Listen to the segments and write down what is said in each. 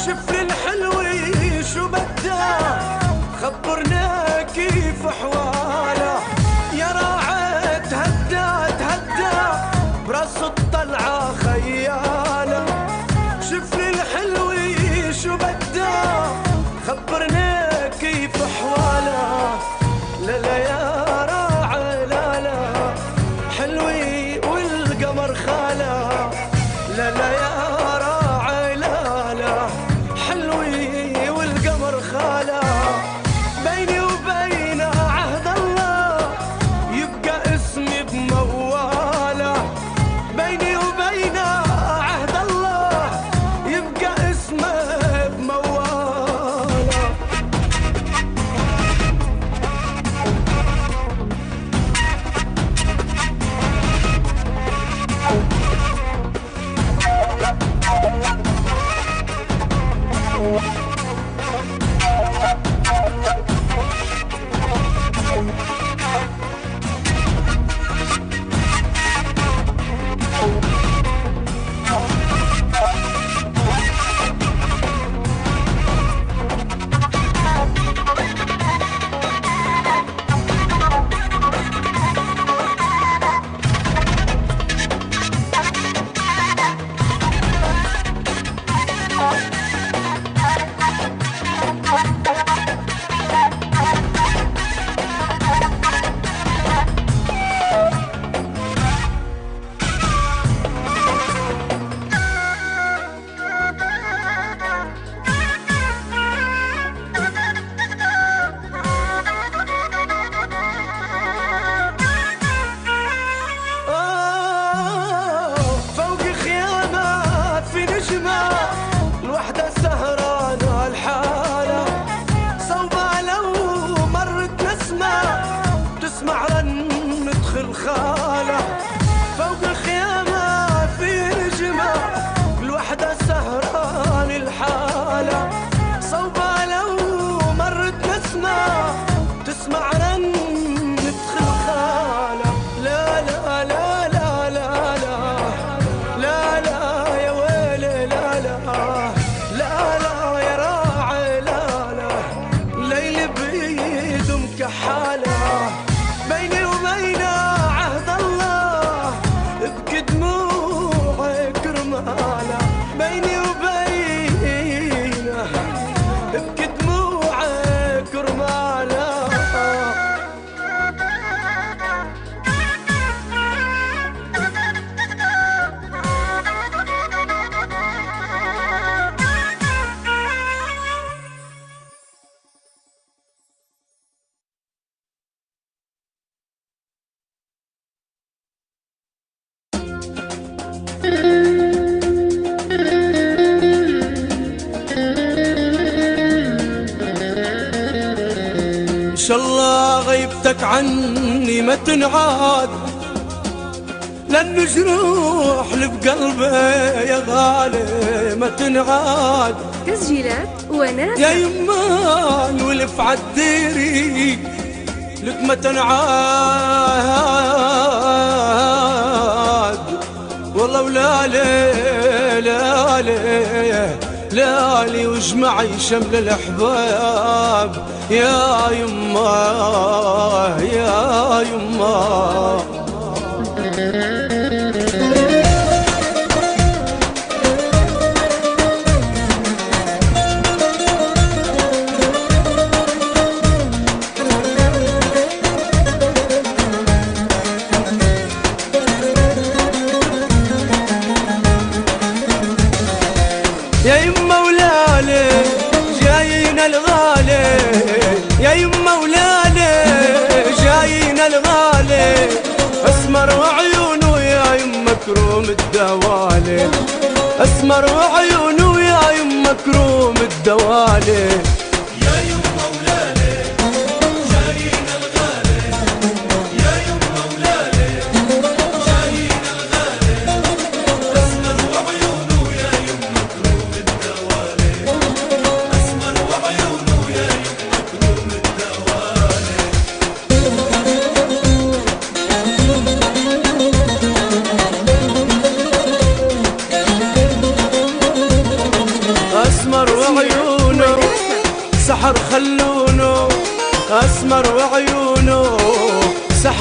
شوف لي الحلوي شو بده، خبرنا كيف حواله. يا راعي تهدى تهدى براس الطلعة خياله. شوف لي الحلوي شو بده، خبرنا كيف حواله. لا لا يا راعي لا لا، حلوي والقمر خاله. لا لا يا راعي لا لا، حلوي والقمر خاله. بيني وبين عهد الله يبقى اسمي بمواله. بيني وبين عهد الله يبقى اسمي بمواله. الوحدة سهرانة الحالة، صوبة لو مرت نسمة تسمع رنة خلخالة. فوق الخيامة في نجمة الوحدة سهران الحالة، صوبة لو مرت نسمة تسمع رنة خلخالة. لا لا لا لا لا لا لا لا يا ويلي لا لا لا لا يا راعي لا لا، الليل بيد مكحالة. بيني وبين عهد الله ابكي دموعي كرمالة. بيني وبينه ابكي دموعي كرمالة. إن شاء الله غيبتك عني ما تنعاد، لأن جروح اللي بقلبي يا غالي ما تنعاد. تسجيلات ونادى يا يمان ولف عالديري لك ما تنعاد. والله ولالي لالي لالي واجمعي شمل الأحباب يا يما يا يما. يا يما ولالي جايين الغالي، يا يما ولالي جايين الغالي. اسمر وعيونه يا يما كروم الدوالي، اسمر وعيونه يا يما كروم الدوالي. يا يما ولالي جايين الغالي، يا يما ولالي جايين الغالي. اسمر وعيونه يا يما كروم الدوالي، اسمر وعيونه يا يما كروم الدوالي. اسمر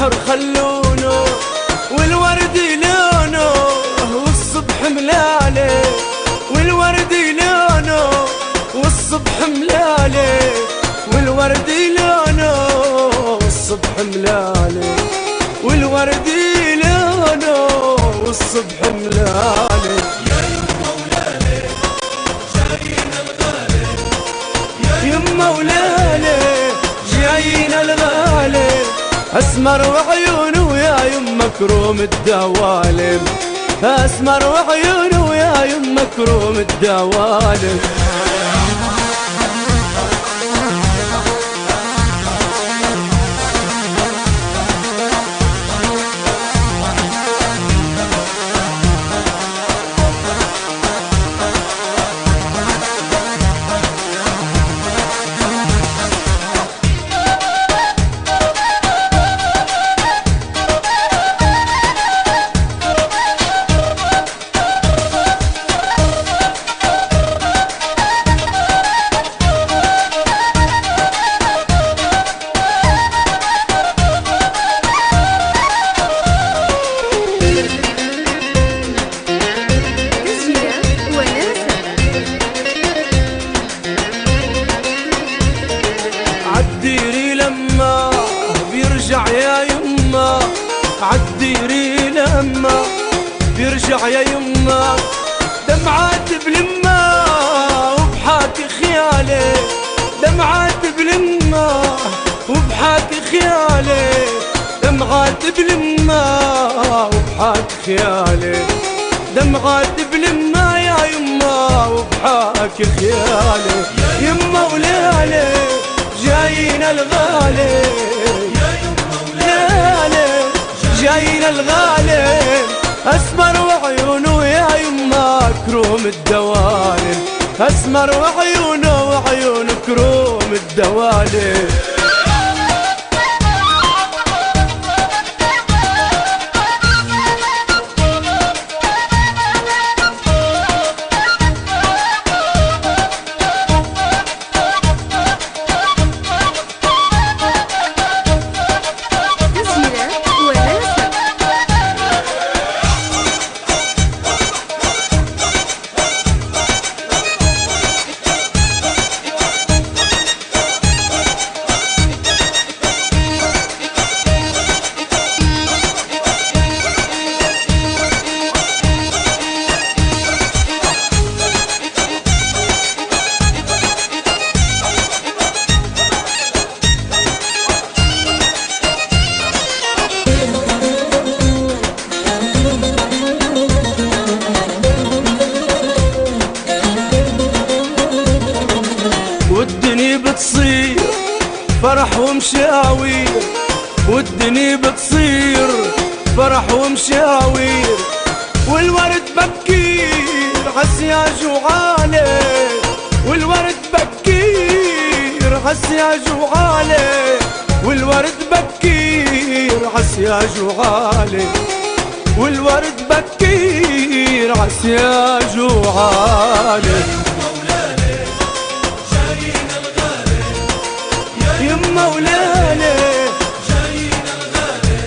السهر خلونه والورد لونه والصبح ملاله، والورد لونه والصبح ملاله، والورد لونه والصبح ملاله، والورد لونه والصبح ملاله. يما ولالي جاينا الغالي، اسمر وعيونه يا يما كروم الدوالم، اسمر وعيونه يا يما كروم الدوالم. عالديري لما بيرجع يا يما، عالديري لما بيرجع يا يما، دمعات بلما وبحاكي خيالي، دمعات بلما وبحاكي خيالي، دمعات بلما وبحاكي خيالي، دمعات بلما يا يما وبحاكي خيالي. يما وليالي جاينا الغالي، ليالي جاينا الغالي، اسمر وعيونه يا يما كروم الدوالي، اسمر وعيونه وعيون كروم الدوالي. والدنيا بتصير فرح ومشاوير، والدنيا بتصير فرح ومشاوير، والورد بكير عالسياج وعالي، والورد بكير عالسياج وعالي، والورد بكير عالسياج وعالي، والورد بكير عالسياج وعالي. يما ولالي جاينا الغالي،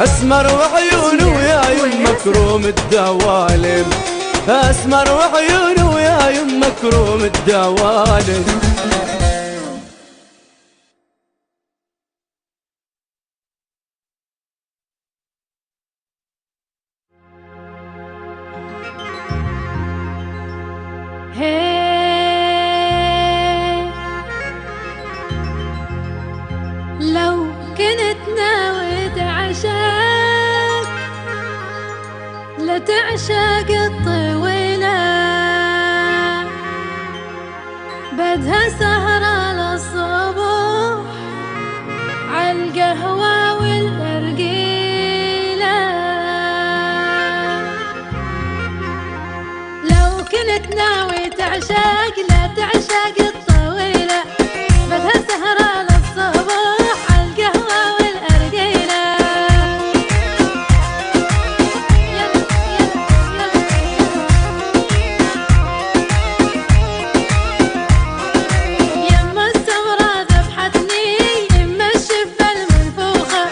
اسمر وعيونه يا يما كروم الدوالم، اسمر وعيونه يا يما كروم الدوالم. لو كنت ناوي تعشق لا تعشق الطويلة، بدها سهرة للصبح عالقهوة والأرجيلة. لو كنت ناوي تعشق لا تعشق الطويلة، بدها سهرة للصبح عالقهوة والأرجيلة. يما السمرة ذبحتني، يما الشفة المنفوخة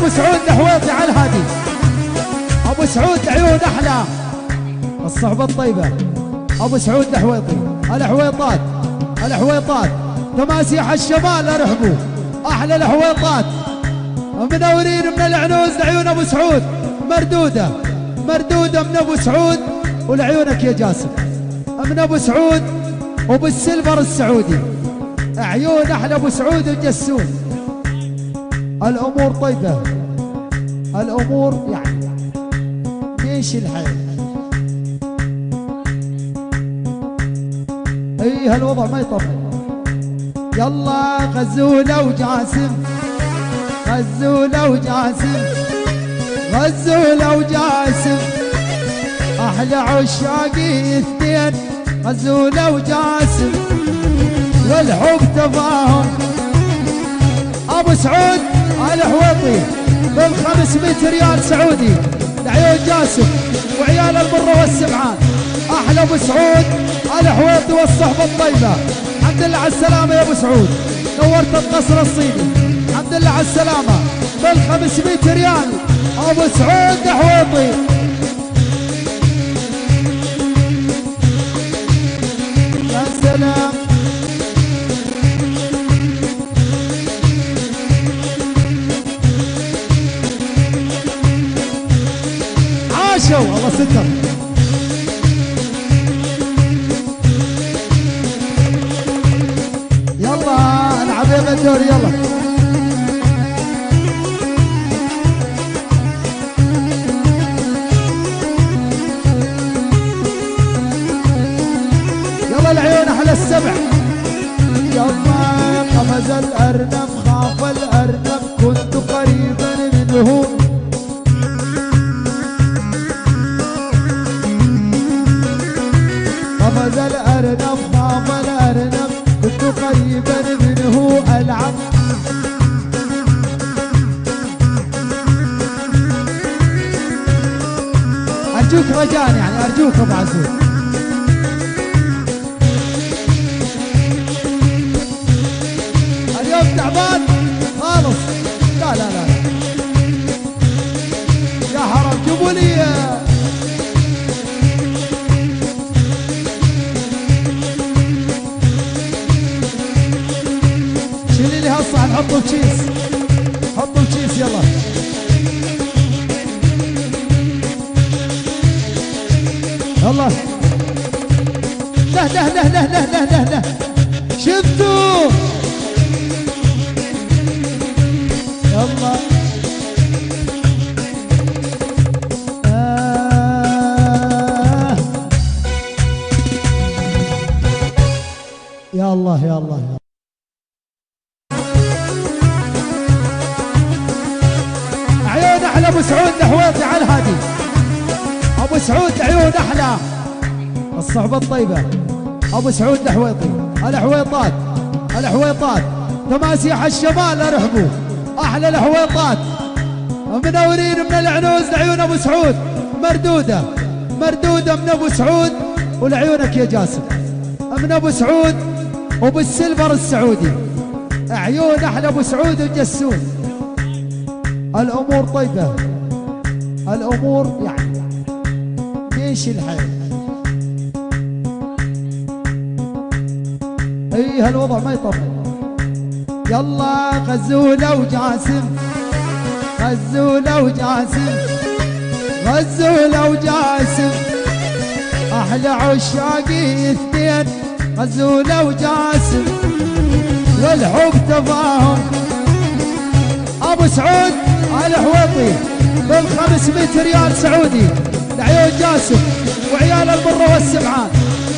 ابو سعود الحويطي على الهادي. ابو سعود عيون احلى الصحبه الطيبه. ابو سعود الحويطي الحويطات الحويطات تماسيح الشمال ارحبوا احلى الحويطات منورين من العنوز لعيون ابو سعود. مردوده مردوده من ابو سعود ولعيونك يا جاسم من ابو سعود وبالسلفر السعودي. عيون احلى ابو سعود وجسوم. الامور طيبه الامور يعني جيش الحيل. اي هالوضع ما يطمن. يلا غزوله وجاسم غزوله وجاسم غزوله وجاسم احلى عشاقي اثنين غزوله وجاسم والحب تفاهم. ابو سعود الحويطي بال500 ريال سعودي لعيون جاسم وعيال المره والسمعان. احلى ابو سعود الحويطي والصحبه الطيبه. الحمد لله على السلامه يا ابو سعود نورت القصر الصيني. الحمد لله على السلامه بال500 ريال ابو سعود الحويطي. يا سلام عاشوا الله ستر. يلا العب يا بدور يلا. يلا العيون احلى السبع. يلا قفز الارنب خاف الارنب كنت قريبا منه. قفز الارنب خاف الارنب كنت قريبا منه العب. ارجوك رجاء يعني ارجوك ابو عزوز. اليوم تعبان خالص. لا لا لا يا حرام جيبوا لي شيلي لي هالصحن حطوا تشيز حطوا تشيز يلا. يلا له له له له له له له له شفتوا يلا. يا الله يا الله يا عيون احلى ابو سعود الحويطي على الهادي. ابو سعود عيون احلى الصحبه الطيبه. ابو سعود الحويطي الحويطات الحويطات تماسيح الشمال ارحبوا احلى الحويطات منورين من العنوز لعيون ابو سعود. مردوده مردوده من ابو سعود ولعيونك يا جاسم من ابو سعود وبالسلفر السعودي. عيون احلى ابو سعود وجسوم. الامور طيبه الامور يعني جيش الحيل. اي هالوضع ما يطمن. يلا غزوله وجاسم غزوله وجاسم غزوله وجاسم احلى عشاقي اثنين غزوله وجاسم والحب تفاهم. ابو سعود الحويطي بال500 ريال سعودي لعيون جاسم وعيال المره والسمعان.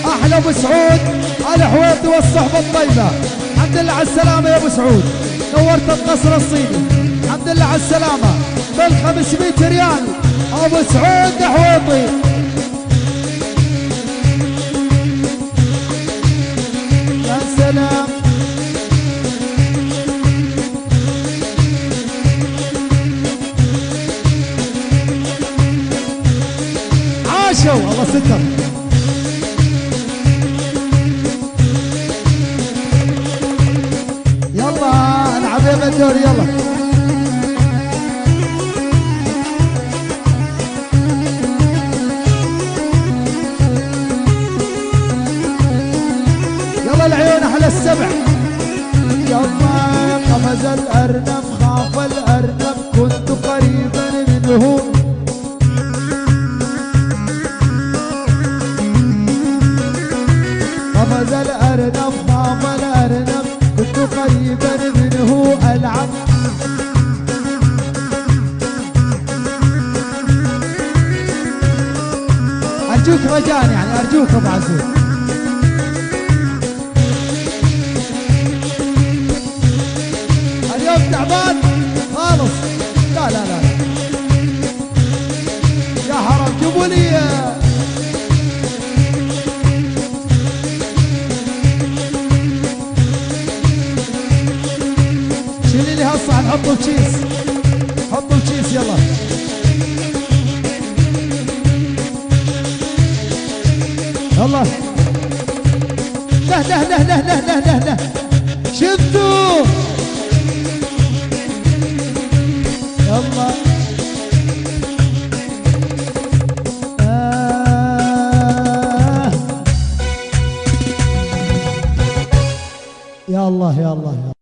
احلى ابو سعود الحويطي والصحبه الطيبه. الحمد لله على السلامه يا ابو سعود نورت القصر الصيني. الحمد لله على السلامه بال500 ريال ابو سعود الحويطي. يا سلام عاشوا الله ستر. يلا العب يا بدور يلا. ارجوك رجاء يعني ارجوك ابو عزوز. اليوم تعبان خالص. لا لا لا يا حرام جيبوا لي شيلي لي هالصحن حطوا تشيز، حطوا تشيز يلا. يلا له له له له له له له له شدوا يلا. يا الله يا الله يا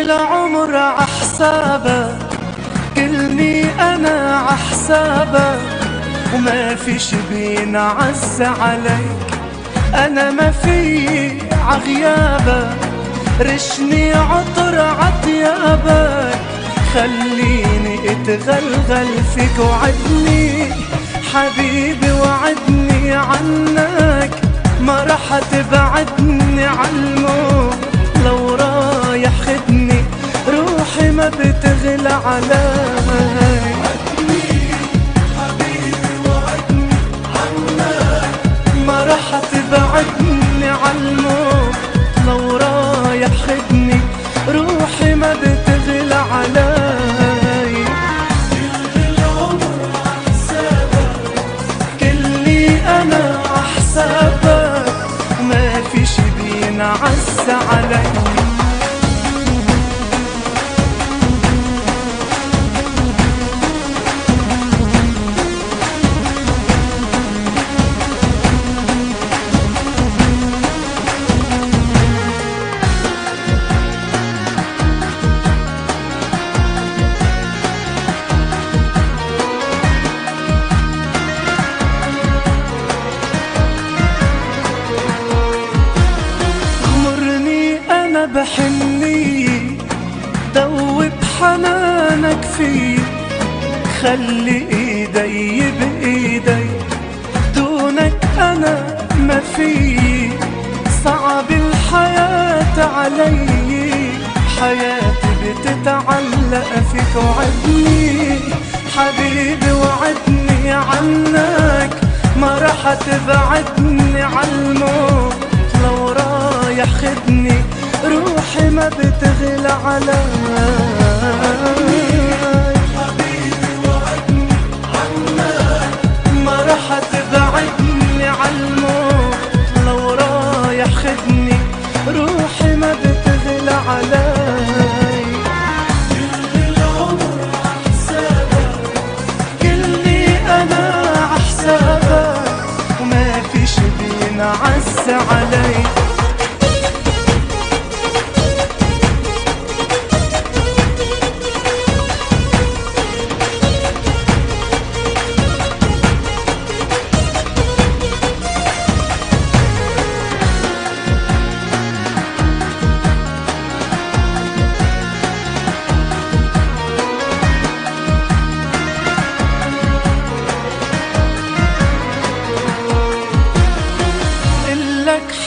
العمر عحسابك، كلني انا عحسابك، وما فيش بينعز عليك، انا ما في عغيابك، رشني عطر عطيابك، خليني اتغلغل فيك، وعدني حبيبي وعدني عنك، ما راح تبعدني عالموت، لو رايح خدني روحي ما بتغلى عليك، وعدني حبيبي وعدني عنك، ما راح تبعدني عالموت، لو رايح خدني روحي ما بتغلى عليك، كل العمر عحسابك، كلي انا عحسابك، ما فيش بينعز عليك. بحني دوب حنانك فيه، خلي ايدي بايدي، دونك انا ما في، صعب الحياة علي، حياتي بتتعلق فيك، وعدني حبيبي وعدني عنك، ما راح تبعدني عالموت، لو رايح خدني روحي ما بتغلى عليك، حبيبي وعدني عنك، ما راح تبعدني عالموت، لو رايح خدني روحي ما بتغلى عليك، كل العمر عحسابك، كلي انا عحسابك، وما فيش بينعز عليك.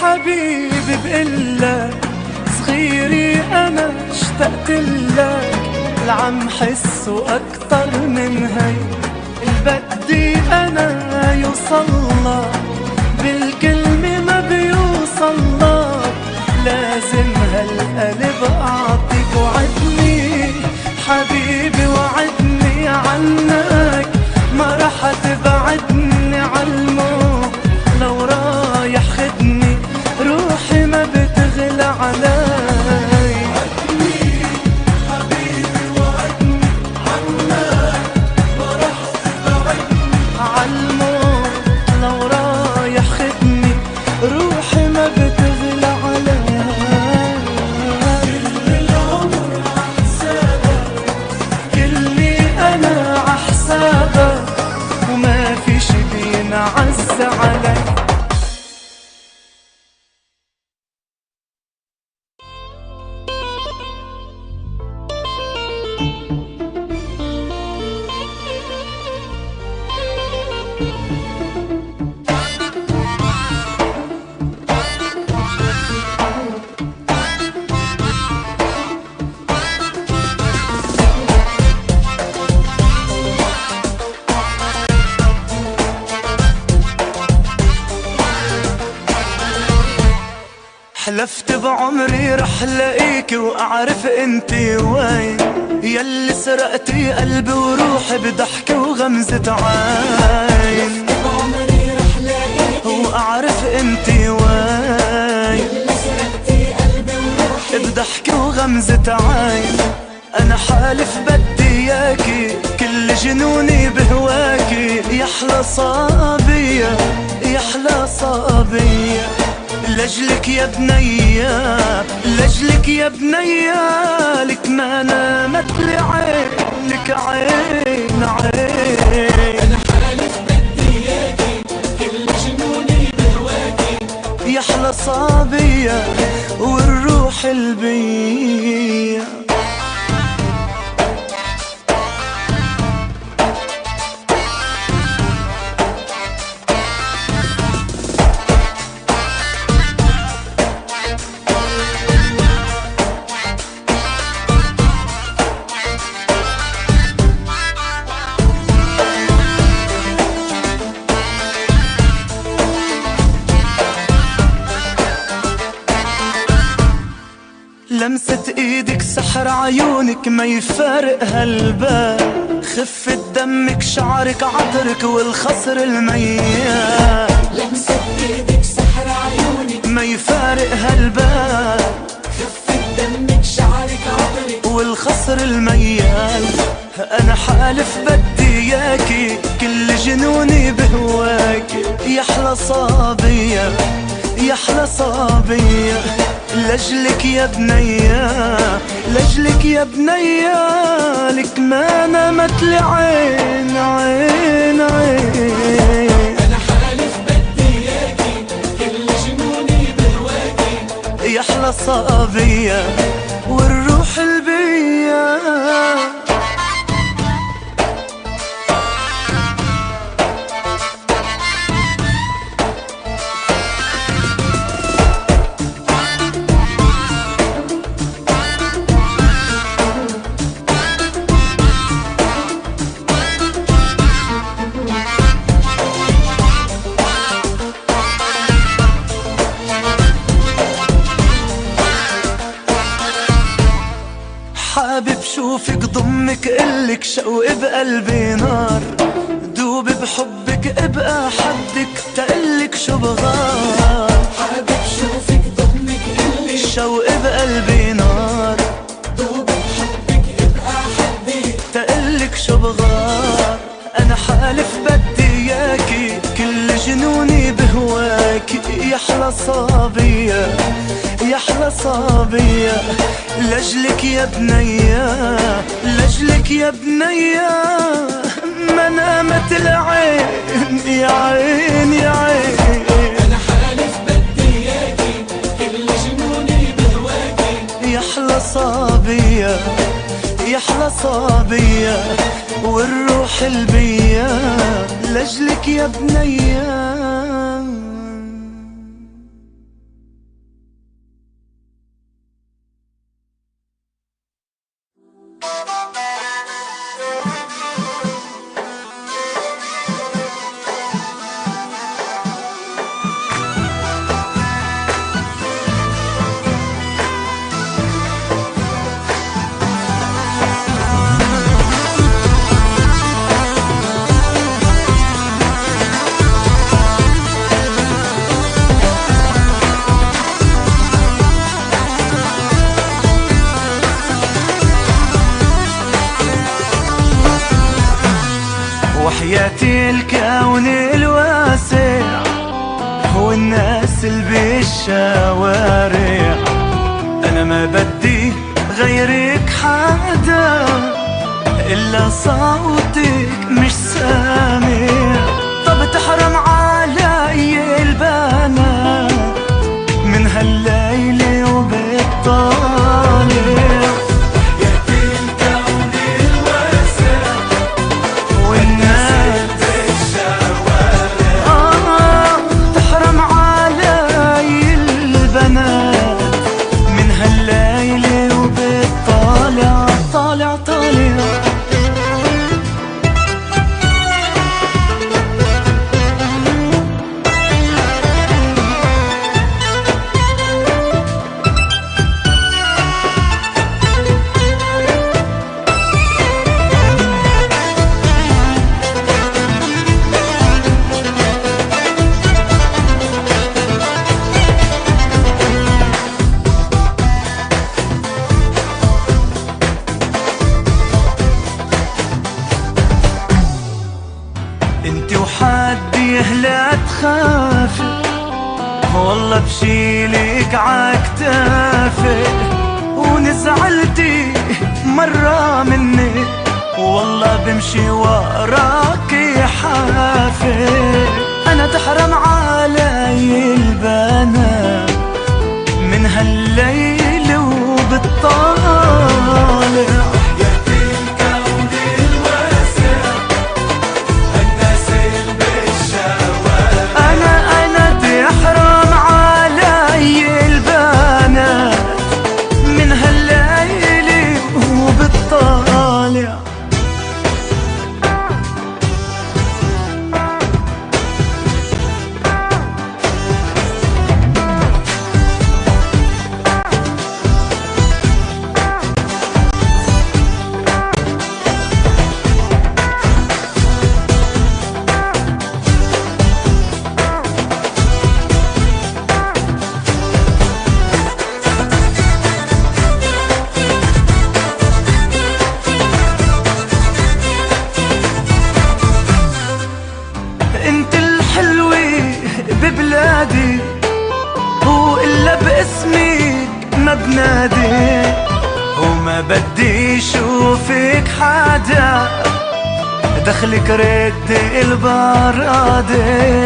حبيبي بقلك صغيري انا اشتقتلك، العم حسه اكتر من هي، البدي انا يوصلك، بالكلمة ما بيوصلك، لازم هالقلب اعطيك، وعدني حبيبي وعدني عنك، ما راح تبعدني عالموت، لو رايح خدني روحي ما بتغلى عليك، وعدني حبيبي وعدني غمزة علي. حلفت بعمري رح لاقيك واعرف انتي وين، يلي سرقتي قلبي وروحي بضحكة وغمزة عين. حلفت بعمري رح لاقيك واعرف انتي وين، يلي سرقتي قلبي وروحي بضحكة وغمزة عين. انا حالف بدي اياكي كل جنوني بهواكي، يحلى صابية يحلى صابية. لجلك يا بنية لجلك يا بنية، لك ما نامت لي عينك عين عين. أنا حالف بدي إياكي كل جنوني بهواكي، يحلى صابية والروح البية. لمسة ايدك سحر عيونك ما يفارق هالبال، خفة دمك شعرك عطرك والخصر الميال. لمسة ايدك سحر عيونك ما يفارق هالبال، خفة دمك شعرك عطرك والخصر الميال. انا حالف بدي اياكي كل جنوني بهواكي، يحلى صابية يحلى صابية. لجلك يا بنية لجلك يا بنية، لك ما نامت لي عين عين عين. أنا حالف بدي إياكي كل جنوني بهواكي، يحلى صابية والروح البية. حابب شوفك ضمك قلك شوق بقلبي نار، دوب بحبك ابقى حدك تقلك شو بغار. حابب شوفك ضمك قلك شوق بقلبي نار، دوب بحبك ابقى حدك تقلك شو بغار. انا حالف بدي اياكي كل جنوني بهواكي، يحلى صابية يحلى صابية. لجلك يا بنية لجلك يا بنية، ما نامت العين يا عين يا عين. أنا حالف بدي إياكي كل جنوني بهواكي، يحلى صابية يحلى صابية والروح البية. لجلك يا بنية. وحياتي الكون الواسع والناس اللي بالشوارع، أنا ما بدي غيرك حدا إلا صوتك مش سامع. طب تحرم على انت وحدي لا تخافي، والله بشيلك عكتافي، ونزعلتي مرة مني والله بمشي وراكي حافي. انا تحرم علي البنات من هالليل وبالطالع. ببلادي وإلا باسمك ما بنادي، وما بدي شوفك حدا دخلك رد البرادة.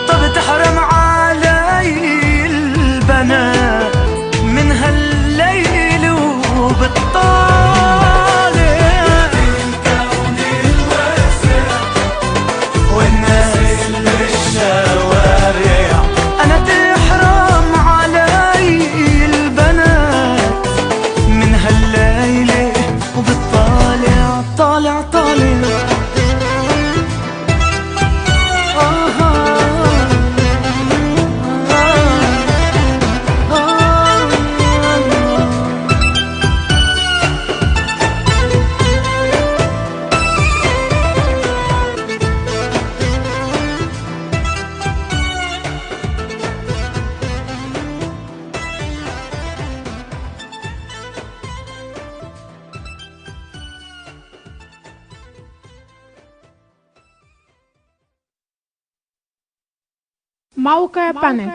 طب تحرم علي البنات من هالليل وبالطالع، والناس بالشوارع. أنا تحرم علي البنات من هالليلة وبالطالع طالع طالع. موقع بانل.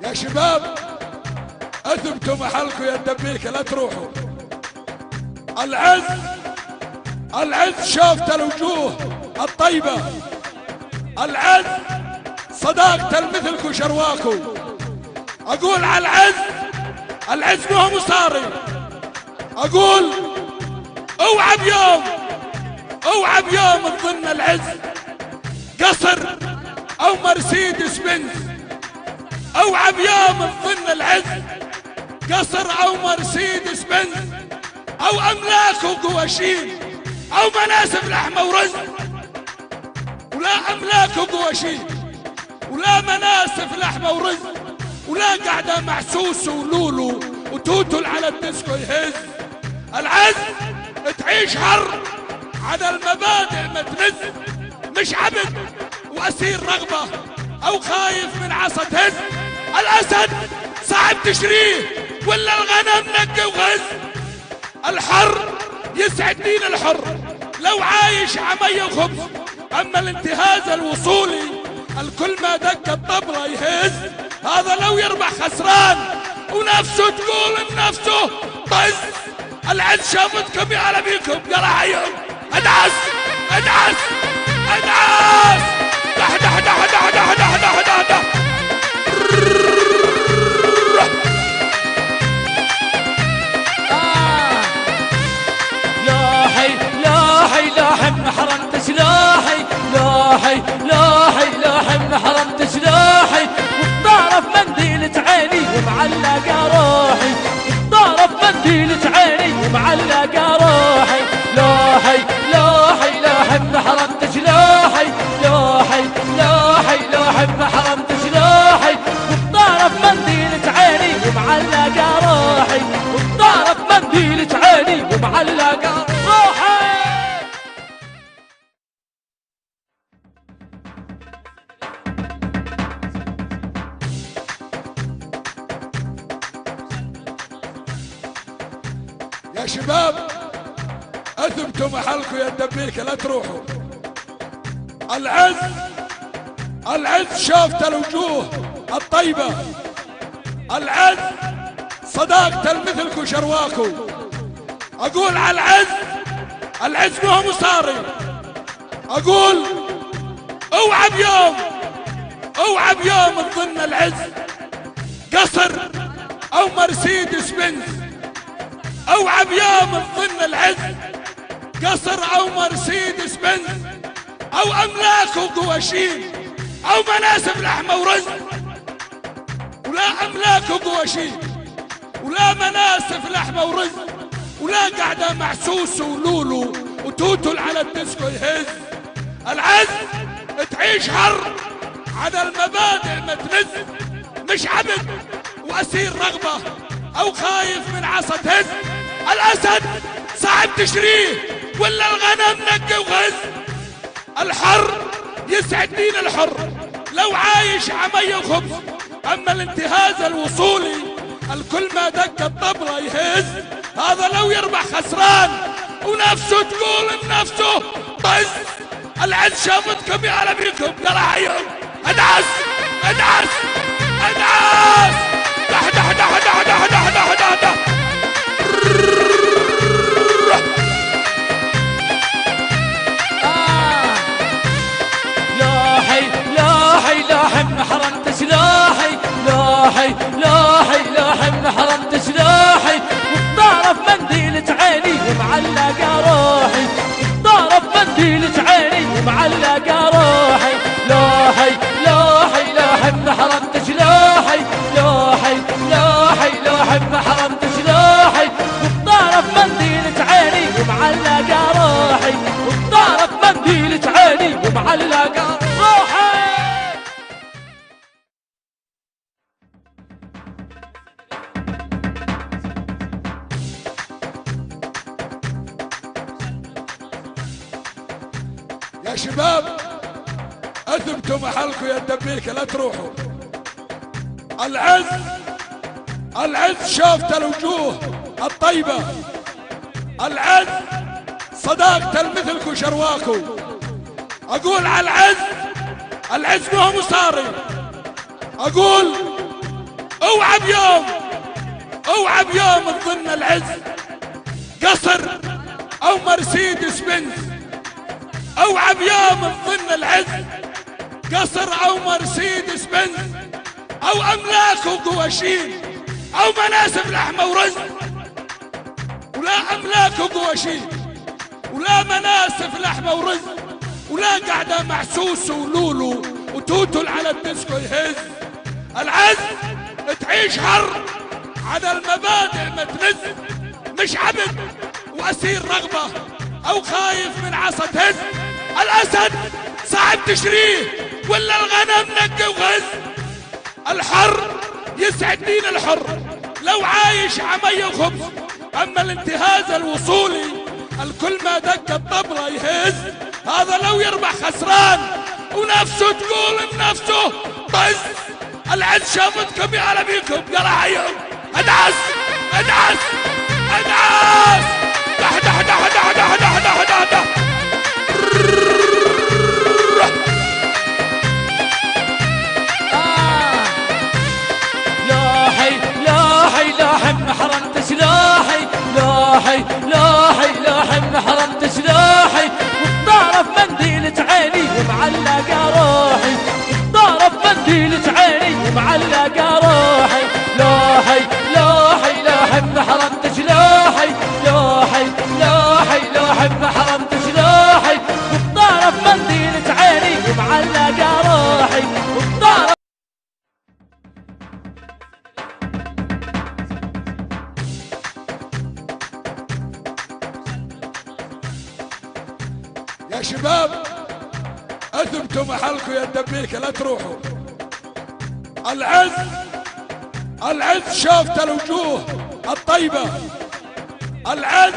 يا شباب اثبتوا محلكم يا الدبيكه، لا تروحوا. العز شافت الوجوه الطيبه، العز صداقة مثلكم شرواكو. اقول على العز مو مصاري. اقول اوعى بيوم تظن العز قصر او مرسيدس بنز. اوعى بيوم تظن العز قصر او مرسيدس بنز او املاك وقواشين او مناسف لحمه ورز، ولا املاك وقواشين ولا مناسف لحمه ورز، ولا قاعده مع سوسو ولولو وتوتل على الديسكو يهز. العز تعيش حر على المبادئ ما تنز، مش عبد واسير رغبه او خايف من عصا تهز. الاسد صعب تشريه ولا الغنم نقي وغز. الحر يسعد دين الحر لو عايش عمية وخبز، اما الانتهاز الوصولي الكل ما دق الطبلة يهز. هذا لو يربح خسران ونفسه تقول لنفسه طز. العز شافتكم يا هلا بيكم، يلا حيهم. ادعس ادعس ادعس دح دح دح دح دح دح دح دح دح. لاحي ما حرمتش لاحي لاحي لاحي لاحي ما حرمتش لاحي. وطارف منديلة عيني ومعلقة روحي، طارف منديلة عيني ومعلقة روحي. لاحي لاحي لاحي ما حرمتش لاحي لاحي لاحي لاحي ما حرمتش لاحي. وطارف منديلة عيني ومعلقة روحي، وطارف منديلة عيني ومعلقة روحي. يا شباب اثبتوا محلكم يا الدبيكه لا تروحوا. العز شافت الوجوه الطيبه، العز صداقة مثلكم شرواكم. اقول على العز مو مصاري. اقول اوعى بيوم تظن العز قصر او مرسيدس بنز. اوعى بيوم تظن العز قصر او مرسيدس بنز او املاك وقواشين او مناسب لحمه ورزق، ولا املاك وقواشين ولا مناسف لحمه ورزق، ولا قاعده مع سوسو ولولو وتوتل على الديسكو يهز. العز تعيش حر على المبادئ ما تنز، مش عبد واسير رغبه او خايف من عصا تهز. الاسد صعب تشريه ولا الغنم نقي وغز. الحر يسعد دين الحر لو عايش عمية وخبز، اما الانتهاز الوصولي الكل ما دق الطبلة يهز. هذا لو يربح خسران ونفسه تقول لنفسه طز. العز شافتكم يا لبيكم قراعيهم. ادعس ادعس ادعس دح دح دح دح دح دح دح دح دح. لاحي لاحي لاحي من حرمت سلاحي، لاحي لاحي لاحي من حرمت سلاحي، وبطرف منديلة عيني ومعلقة روحي، وبطرف منديلة عيني ومعلقة روحي. لاحي لاحي لاحي من حرمت سلاحي، لاحي لاحي لاحي من حرمت سلاحي، وبطرف منديلة عيني ومعلقة روحي، وبطرف منديلة عيني ومعلقة روحي. يا شباب اثبتوا محلكم يا الدبيكه لا تروحوا. العز شافت الوجوه الطيبه، العز صداقة مثلكم شرواكم. اقول على العز مو مصاري. اقول اوعى بيوم تظن العز قصر او مرسيدس بنز. اوعى بيوم تظن العز قصر او مرسيدس بنز او املاك وقواشين او مناسب لحمه ورزق، ولا املاك وقواشين ولا مناسف لحمه ورزق، ولا قاعده مع سوسو ولولو وتوتل على الديسكو يهز. العز تعيش حر على المبادئ ما تنز، مش عبد واسير رغبه او خايف من عصا تهز. الاسد صعب تشريه ولا الغنم نقي وغز. الحر يسعد دين الحر لو عايش عمية وخبز، اما الانتهاز الوصولي الكل ما دق الطبلة يهز. هذا لو يربح خسران ونفسه تقول لنفسه طز. العز شافتكم يا لبيكم قراعيهم. ادعس ادعس ادعس دح دح دح دح دح دح دح دح دح. لاحي لاحي لاحي من حرمت سلاحي، لاحي لاحي لاحي من حرمت سلاحي، وبطرف منديلة عيني ومعلقة روحي، وبطرف منديلة عيني ومعلقة روحي. لاحي لاحي لاحي من حرمت سلاحي، لاحي لاحي لاحي من حرمت سلاحي، وبطرف منديلة عيني ومعلقة روحي، وبطرف. يا شباب اثبتوا محلكم يا الدبيكه لا تروحوا. العز شافت الوجوه الطيبه، العز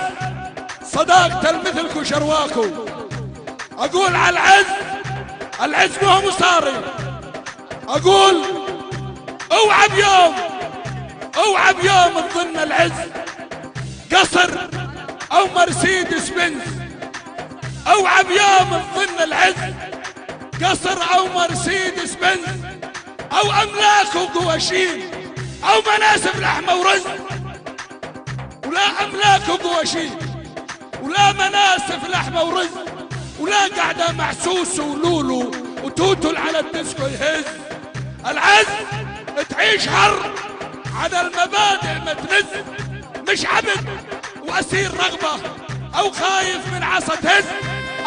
صداقة مثلكم شرواكم. اقول على العز مو مصاري. اقول اوعى بيوم تظن العز قصر او مرسيدس بنز او عبيان من ضمن العز، قصر او مرسيدس بنز او املاك وقواشين او مناسف لحمه ورز، ولا املاك وقواشين ولا مناسف لحمه ورز، ولا قاعده مع سوسو ولولو وتوتل على الديسكو يهز. العز تعيش حر على المبادئ متنز، مش عبد واسير رغبه او خايف من عصا تهز.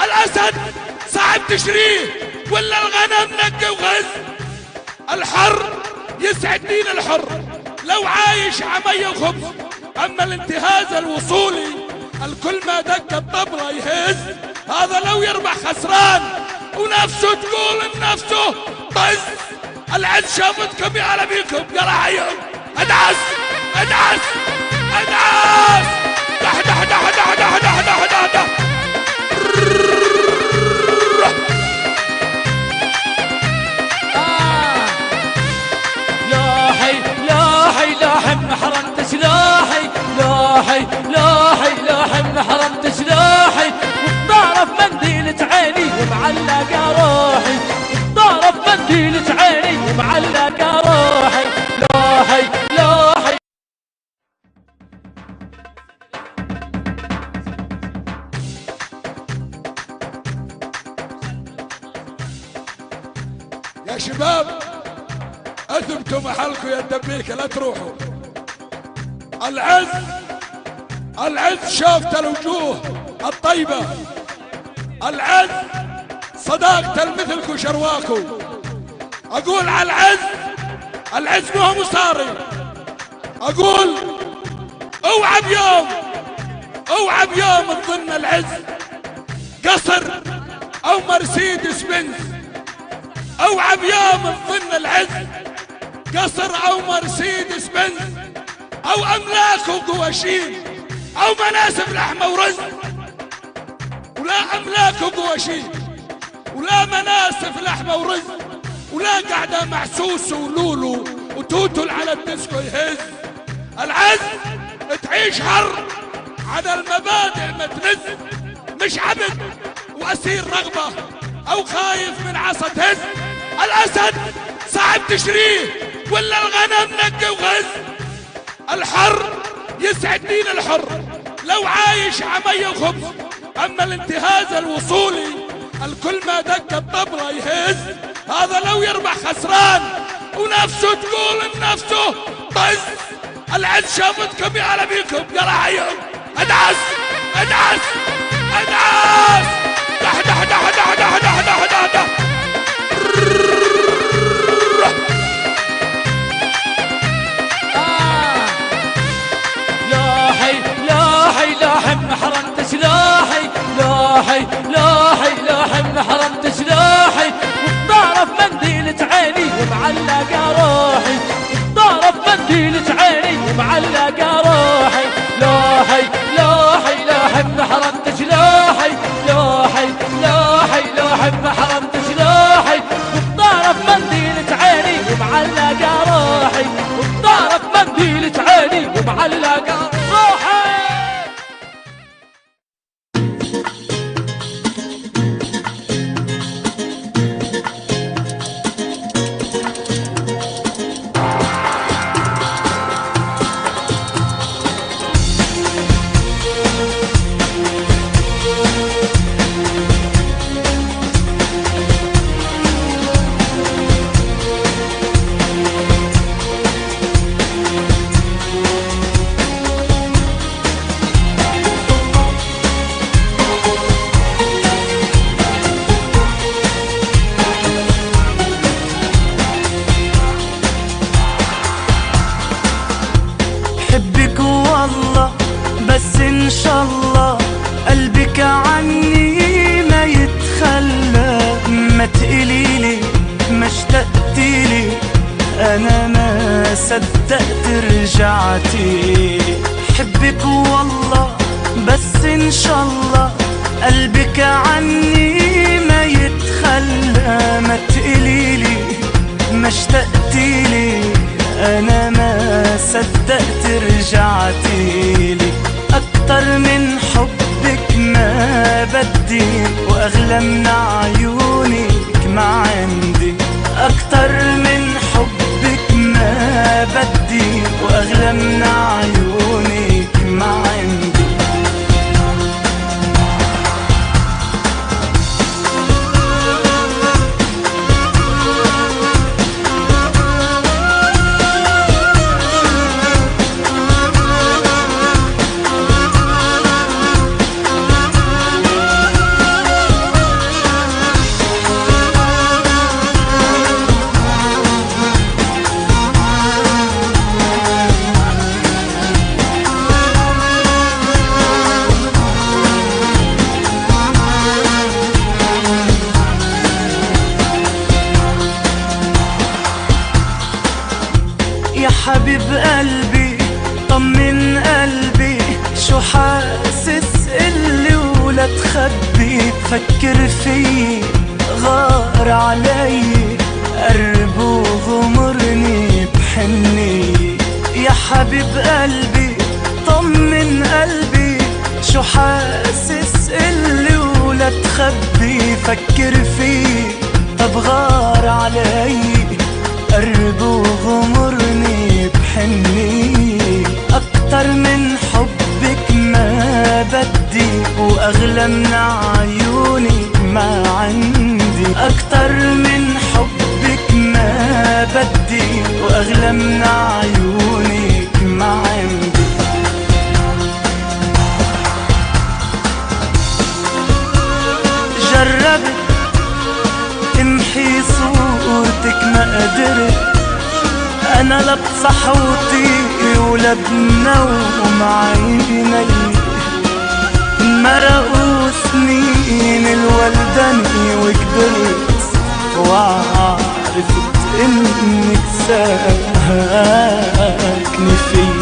الاسد صعب تشريه ولا الغنم نقي وغز. الحر يسعد دين الحر لو عايش عمية وخبز، اما الانتهاز الوصولي الكل ما دق الطبلة يهز. هذا لو يربح خسران ونفسه تقول لنفسه طز. العز شافتكم يا هلا بيكم يا رعايم. ادعس ادعس ادعس دح دح دح دح دح دح دح دح دح. لاحي لاحي لاحي ما حرمتش لاحي لاحي لاحي لاحي ما حرمتش لاحي. وبطرف منديلة عيني ومعلقة روحي، بطرف منديلة عيني ومعلقة روحي. لاحي لاحي يا شباب اثبتوا محلكم يا الدبيكه لا تروحوا. العز العز شافت الوجوه الطيبه، العز صداقة مثلكم شرواكو. اقول على العز، العز ما هو مصاري. اقول اوعى بيوم اوعى بيوم تظن العز قصر او مرسيدس بنز، اوعى بيوم تظن العز قصر او مرسيدس بنز او املاك وقواشين او مناسف لحمه ورز، ولا املاك وقواشين ولا مناسف لحمه ورز، ولا قاعده مع سوسو ولولو وتوتل على الديسكو يهز. العز تعيش حر على المبادئ متنز، مش عبد واسير رغبه او خايف من عصا تهز. الاسد صعب تشريه ولا الغنم نقي وغز. الحر يسعد دين الحر لو عايش عمية وخبز، اما الانتهاز الوصولي الكل ما دق الطبلة يهز. هذا لو يربح خسران ونفسه تقول لنفسه طز. العز شافتكم يا هلا بيكم يا رعايم. ادعس ادعس ادعس دح دح دح دح دح دح دح دح دح. لاحي لاحي لاحي ما حرمتش لاحي لاحي لاحي لاحي ما حرمتش لاحي. وبطرف منديلة عيني ومعلقة روحي، بطرف منديلة عيني ومعلقة روحي. لاحي لاحي لاحي ما حرمتش لاحي لاحي لاحي لاحي ما حرمتش لاحي. وبطرف منديلة عيني ومعلقة روحي، وبطرف منديلة عيني ومعلقة روحي. حبك والله بس ان شاء الله قلبك عني ما يتخلى. ما تقليلي ما اشتقتيلي انا ما صدقت رجعتي. حبك والله بس ان شاء الله قلبك عني ما يتخلى. ما تقليلي ما اشتقتيلي انا ما صدقت رجعتيلي. اكتر من حبك ما بدي، واغلى من عيونك ما عندي. اكتر من حبك ما بدي، واغلى من عيونك ما عندي. يا حبيب قلبي طمن قلبي، شو حاسس اللي ولا تخبي. تفكر فيي غار علي، قرب وغمرني بحني. يا حبيب قلبي طمن قلبي، شو حاسس اللي ولا تخبي. فكر فيي طب غار علي، قرب وغمرني بحني. أكتر من حبك ما بدي، وأغلى من عيونك ما عندي. أكتر من حبك ما بدي، وأغلى من عيونك ما عندي. جربت امحي صورتك ما قدرت، انا لا بصحوتي ولا بنوم عيني. مرقوا سنين الولدني وكبرت، وعرفت انك ساكنة فيه.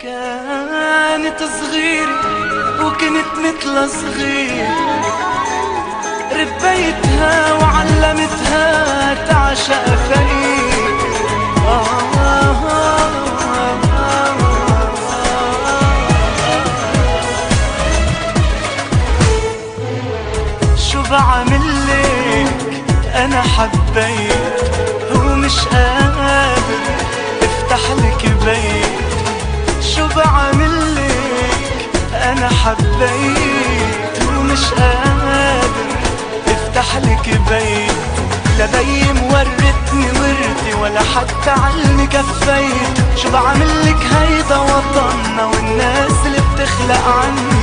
كانت صغيرة وكنت مثل صغير، ربيتها وعلمتها تعشق فقير. شو بعملك أنا حبيت، ومش قادر افتح لك بيت. شو بعملك أنا حبيت، ومش قادر افتح لك بيت. لا بي مورتني ورثي ولا حتى علمي كفيت. شو بعملك هيدا وطننا والناس اللي بتخلق عنا.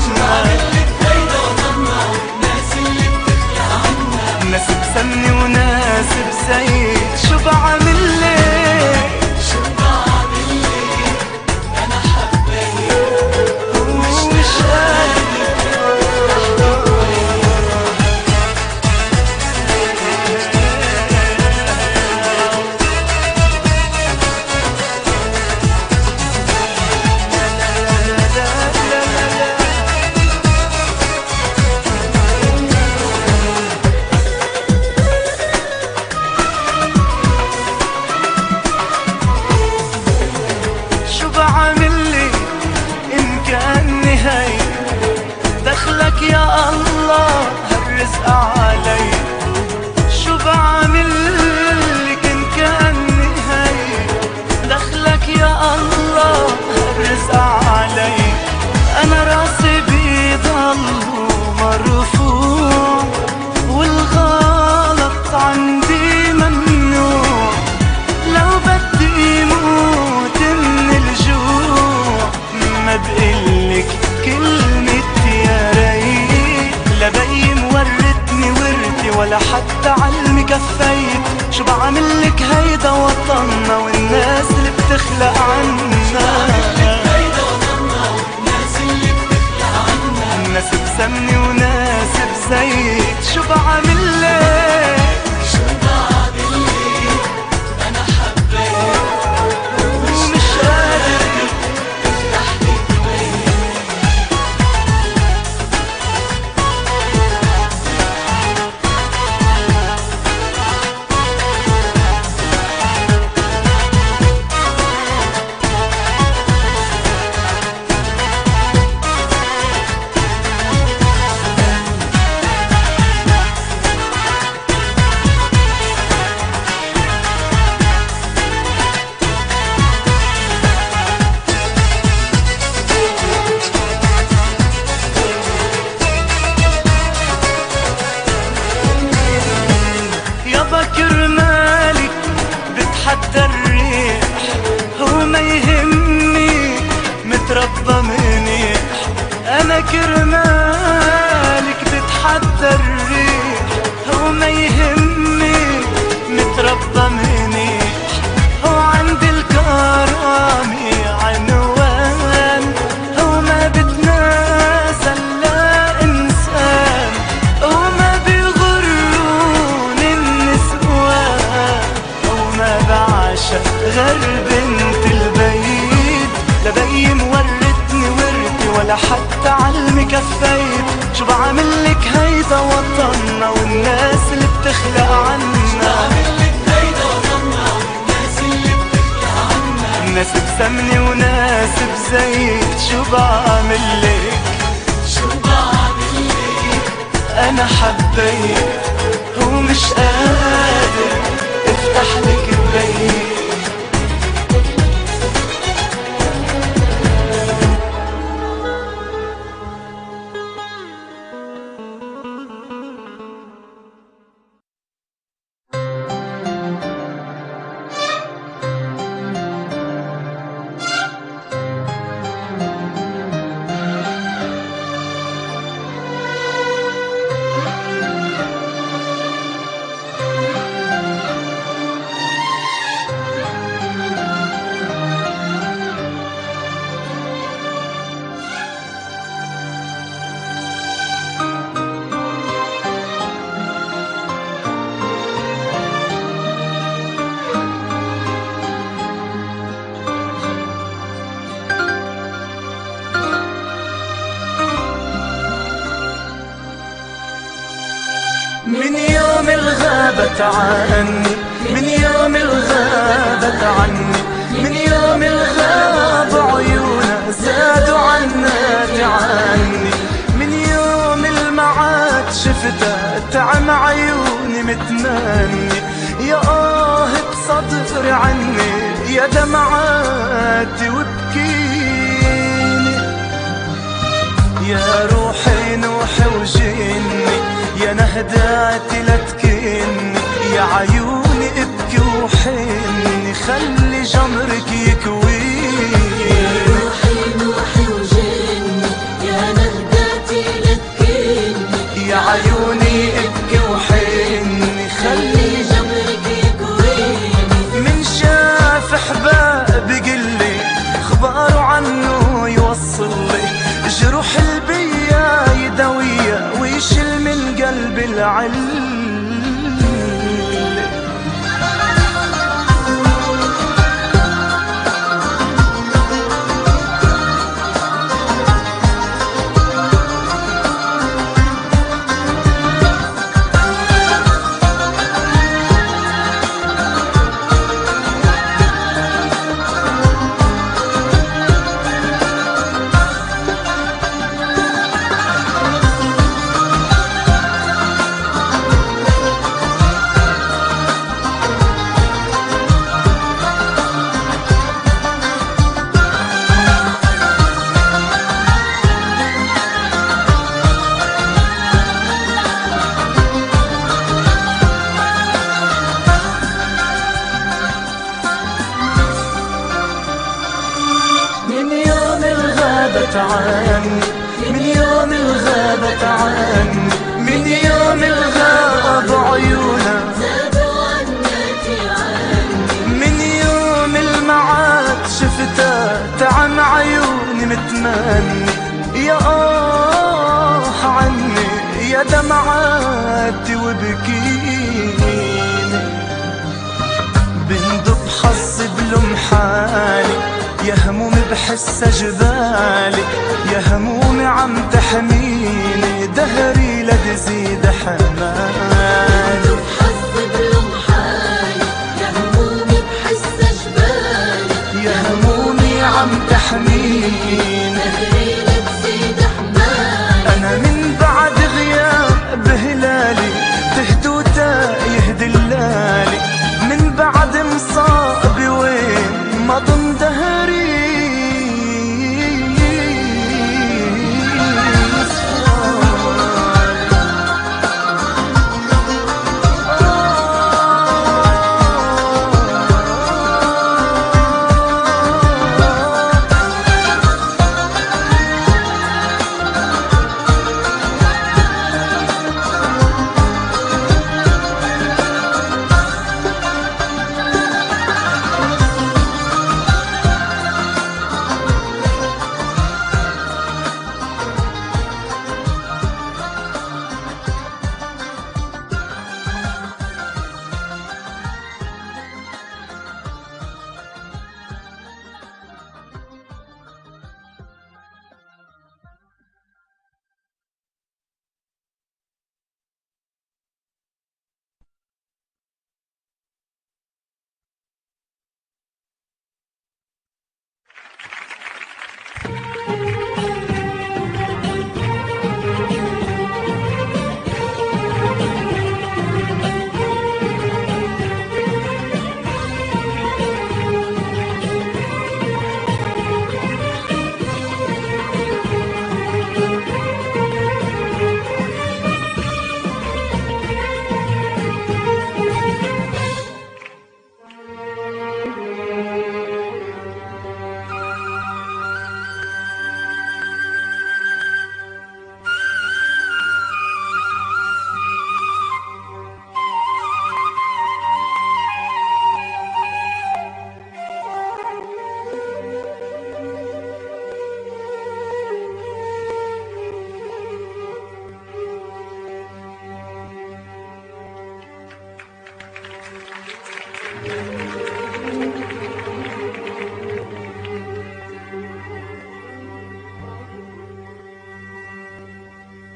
ناس بسمني وناس بزيت. شو بعملك أنا حبيت ومش قادر. ولا حتى علمي كفيت. شو بعملك هيدا وطننا والناس اللي بتخلق عنا. ناس بسمني وناس بزيت. شو بعملك أنا حبيت ومش قادر افتح لي كرمالك بتحدى الريح. هو ما يهمني متربى منيح. انا كرمالك بتحدى الريح. هو ما يهمني متربى منيح. هو عند الكرامي عنوان. هو ما بتنازل لا انسان. هو ما بيغروني النسوان. هو ما بعشق غير بنت البيت. لا بقي مورتني ورثي ولا حتى علمي كفيت. شو بعملك هيدا وطننا والناس اللي بتخلق عنا. ناس بسمني وناس بزيت. شو بعملك أنا حبيت ومش قادر افتح لك البيت. من يوم الغابت عني. من يوم الغابت عني. من يوم الغاب عيونا زادوا عنا تعني. من يوم المعاد شفتها تعم عيوني متمني. يا بصدري عني يا دمعاتي وبكيني. يا روحي نوحي وجيني. يا نهداتي لا تكني. يا عيوني ابكي وحني. خلي جمرك يكويني. يا روحي نوحي وجيني. يا نهداتي لا تكني. يا عيوني ابكي وحني. خلي جمرك يكويني. من شاف احبابي قلي خباره عنه يوصلي. جروح البيا يداوية ويشيل من قلبي العل. عني. من يوم الغابت عني. من يوم الغاب تبكيني بندب حظي بلوم حالي يا همومي بحسها جبالي يا همومي عم تحميني دهري لا تزيد حمالي حظي بلوم حالي يا همومي بحسها جبالي يا همومي عم تحميني دهري لا تزيد حمالي أنا من بعد غياب هلالي تهدو تايه دلالي من بعد مصابي وين ما ضم دهري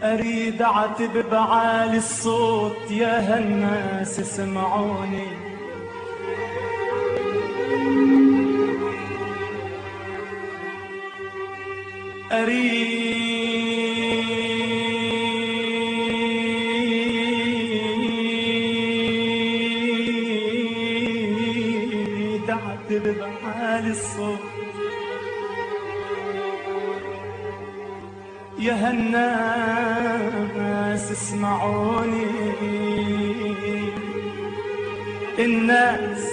أريد أعتب بعالي الصوت يا هالناس اسمعوني أريد أعتب بعالي الصوت يا هالناس اسمعوني الناس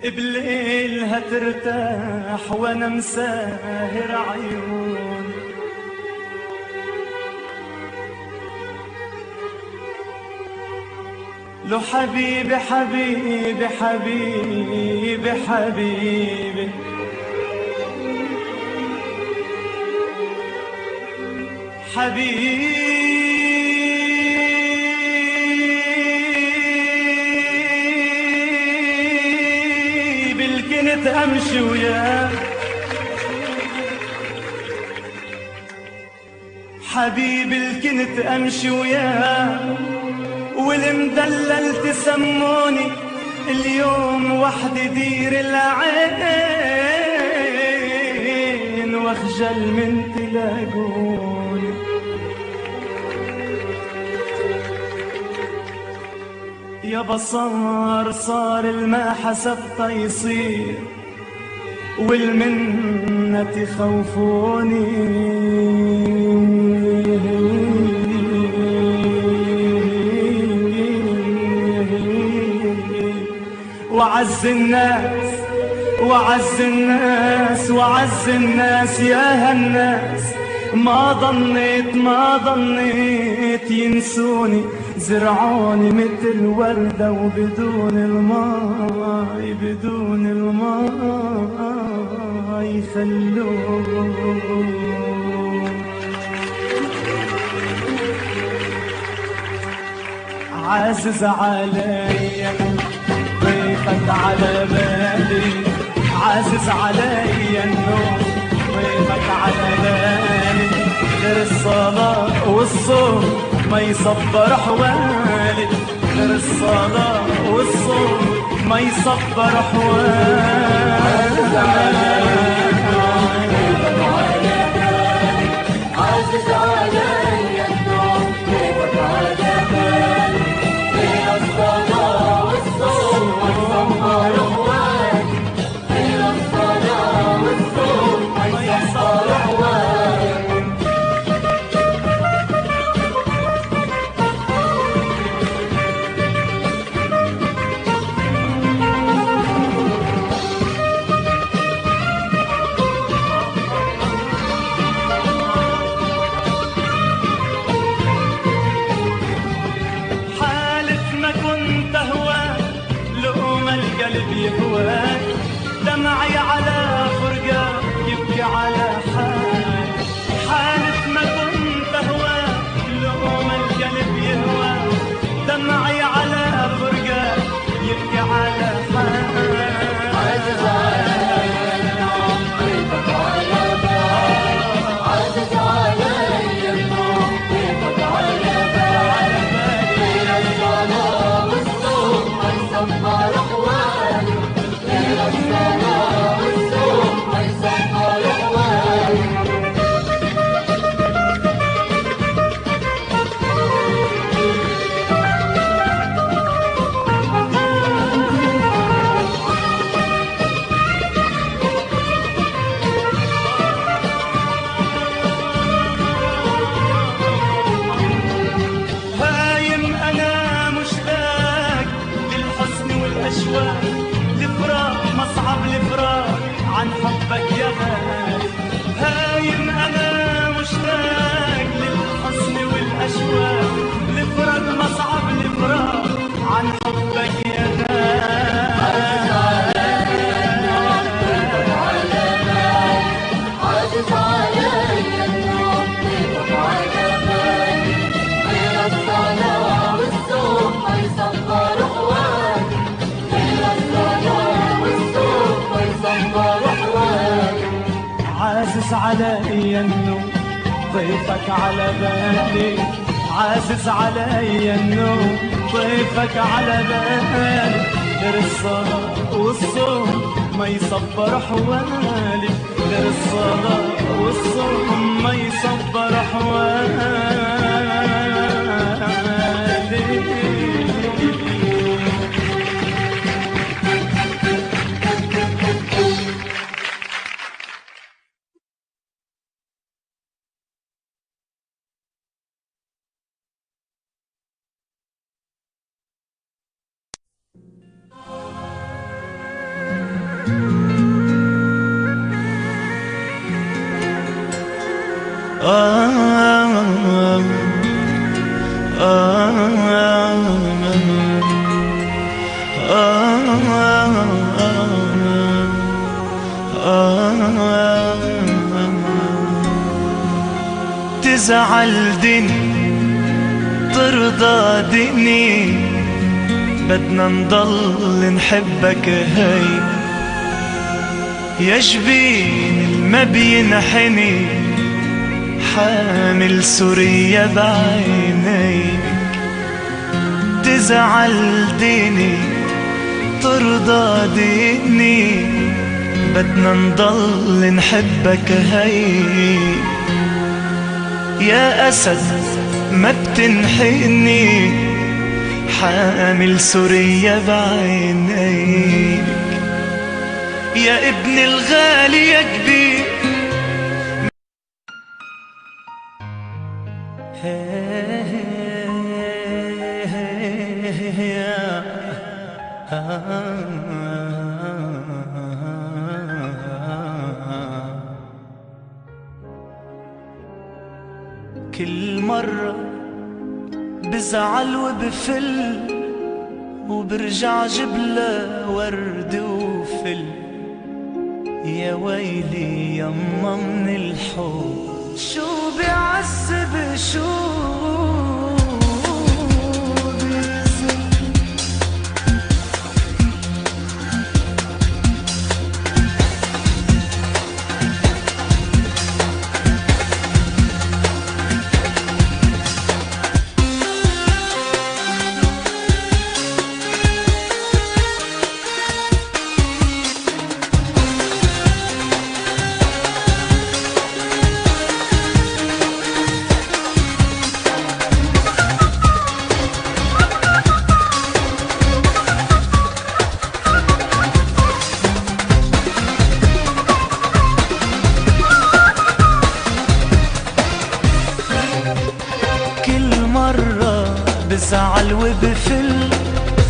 يا بليل هترتاح وانا مساهر عيوني لو حبيبي حبيبي حبيبي حبيبي حبيبي اللي كنت امشي وياه حبيبي اللي كنت امشي وياه والمدلل تسموني اليوم وحدي دير العين واخجل من تلاقوني يابا صار الما حسبته يصير والمنة تخوفوني وعز الناس وعز الناس وعز الناس يا هالناس ما ظنيت ينسوني زرعوني مثل وردة وبدون الماء بدون الماء يخلوه. عازز علي ضيفك على بالي، عازز علي النوم ضيفك على بالي، غير الصلاة والصوم ما يصبر حوالي، غير الصلاة والصوم ما يصبر حوالي. عازز علي النوم ضيفك على بالي، عازز علي النوم ضيفك على بالي، غير الصلاة والصوم ما يصبر حوالي، غير الصلاة والصوم ما يصبر حوالي. حالف ما كنت أهواك لقوم القلب يهواك، دمعي على فرقاك يبكي على حالي، حالف ما كنت أهواك لقوم القلب يهواك، دمعي على فرقاك يبكي على حالي. عازز علي النوم ضيفك على بالي، عازز علي النوم ضيفك على بالي، غير الصلاة والصوم ما يصبر حوالي، غير الصلاة والصوم ما يصبر حوالي. هايم أنا مشتاق للحزن والأشواق، الفراق مصعب الفراق عن حبك يا غالي، هايم أنا مشتاق للحزن والأشواق، الفراق مصعب الفراق عن حبك يا غالي. عازز علي النوم ضيفك على بالي، غير الصلاة والصوم ما يصبر حوالي، غير الصلاة والصوم ما يصبر حوالي. عازز علي النوم ضيفك على بالي، عازز علي النوم ضيفك على بالي، غير الصلاة والصوم ما يصبر حوالي، غير الصلاة والصوم ما يصبر حوالي. تزعل دني ترضى دني، بدنا نضل نحبك هي، يا جبين ما بينحني حامل سوريا بعينيك. تزعل ديني ترضى ديني، بدنا نضل نحبك هي، يا أسد ما بتنحني حامل سوريا بعينيك، يا ابن الغالي يا كبير. كل مرة بزعل وبفل، وبرجع جبله ورد وفل، يا ويلي يما من الحب شو بيعذب شو بيزن. بزعل وبفل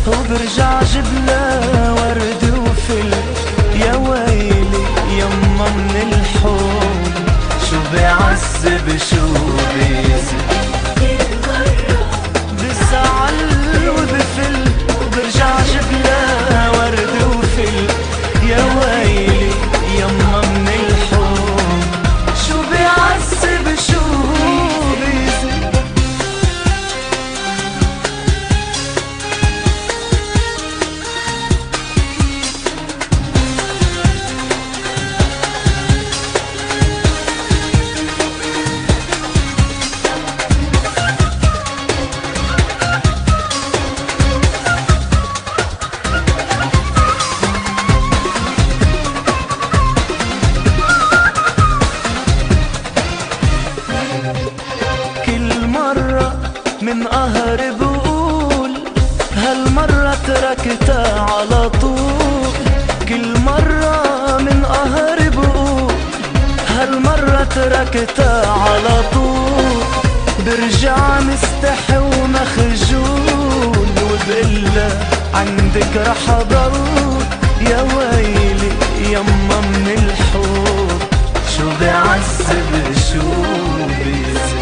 وبرجع جبلة ورد وفل. يا ويلي يما من الحب شو بيعذب شو بيزن. بزعل وبفل وبرجع جبلة ورد وفل. يا ويلي يما من الحب شو بيعذب شو بيزن. من قهر بقول هالمرة تركتها على طول. كل مرة من قهر بقول هالمرة تركتها على طول. برجع مستحي ومخجول وبقلها عندك رح اضل. يا ويلي يما من الحب شو بيعذب شو بيزن.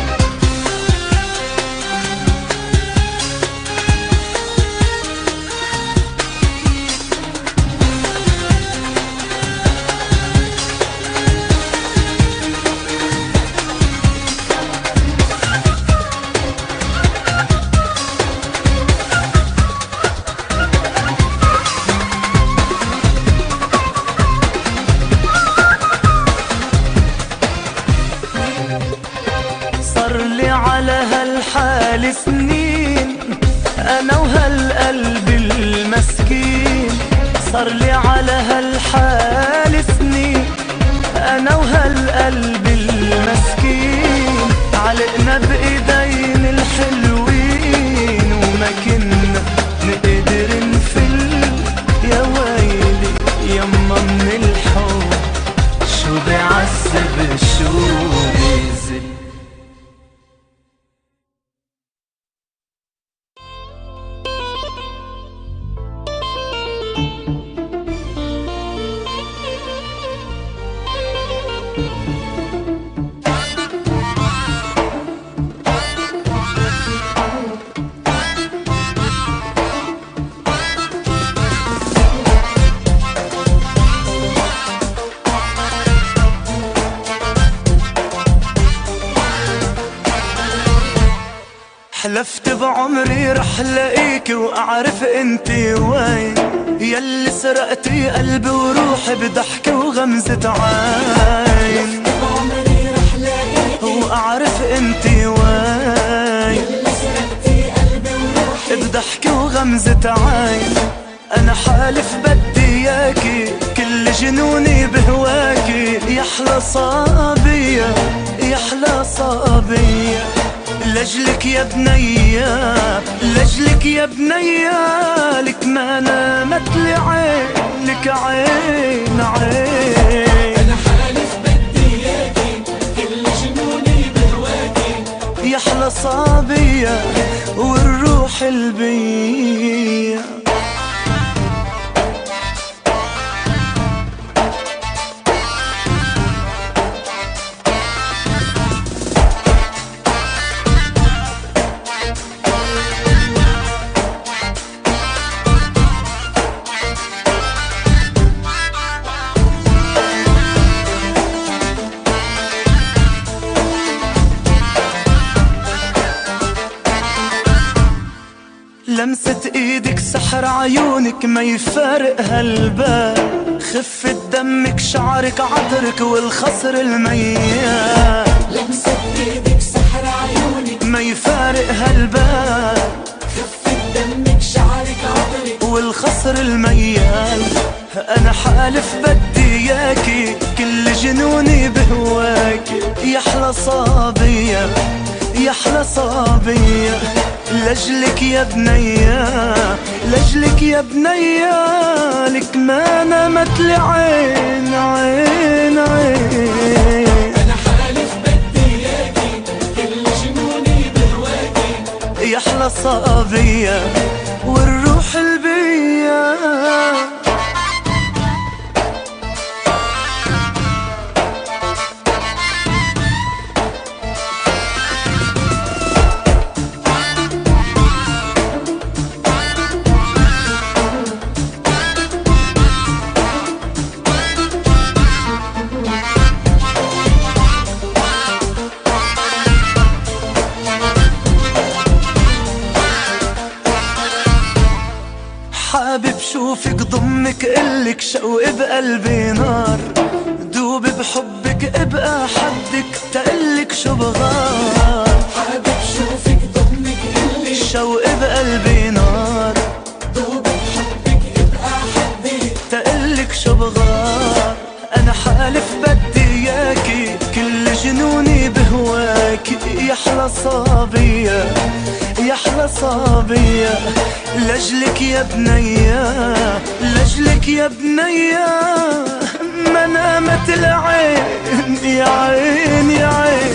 صار لي على هالحال سنين أنا وهالقلب المسكين. صار لي على هالحال سنين أنا وهالقلب المسكين. علقنا بإيدين الحلوين وما كنا نقدر نفل. يا ويلي يما من الحب شو بيعذب شو بيزن. حلفت بعمري رح لاقيك واعرف انتي وين. يلي سرقتي قلبي وروحي بضحكة وغمزة عين. حلفت بعمري رح لاقيك واعرف انتي وين. يلي سرقتي قلبي وروحي بضحكة وغمزة عين. انا حالف بدي اياكي كل جنوني بهواكي. يحلى صابية يحلى صابية لجلك يا بنية لجلك يا بنية. لك ما نامت لي عين لك عين عين. أنا حالف بدي إياكي كل جنوني بهواكي. يحلى صابية والروح البية. سحر عيونك ما يفارق هالبال، خفة دمك شعرك عطرك والخصر الميال، لمسة ايدك سحر عيونك ما يفارق هالبال، خفة دمك شعرك عطرك والخصر الميال. انا حالف بدي اياكي كل جنوني بهواكي، يا احلى صابية يا احلى صابية، لجلك يا بنية لجلك يا بنية، لك ما نامت لي عين عين عين. انا حالف بدي اياكي كل جنوني بهواكي، يا احلى صابية والروح البية. حابب شوفك ضمك قلك شوق بقلبي نار، دوب بحبك ابقى حدك تقلك شو بغار. حابب شوفك ضمك قلبي شوق بقلبي نار، دوب بحبك ابقى حدي تقلك شو بغار. انا حالف بدي اياكي كل جنوني بهواكي، يا احلى صابية يا احلى صابية، لجلك يا بنية لجلك يا بنية، ما نامت العين يا عين يا عين.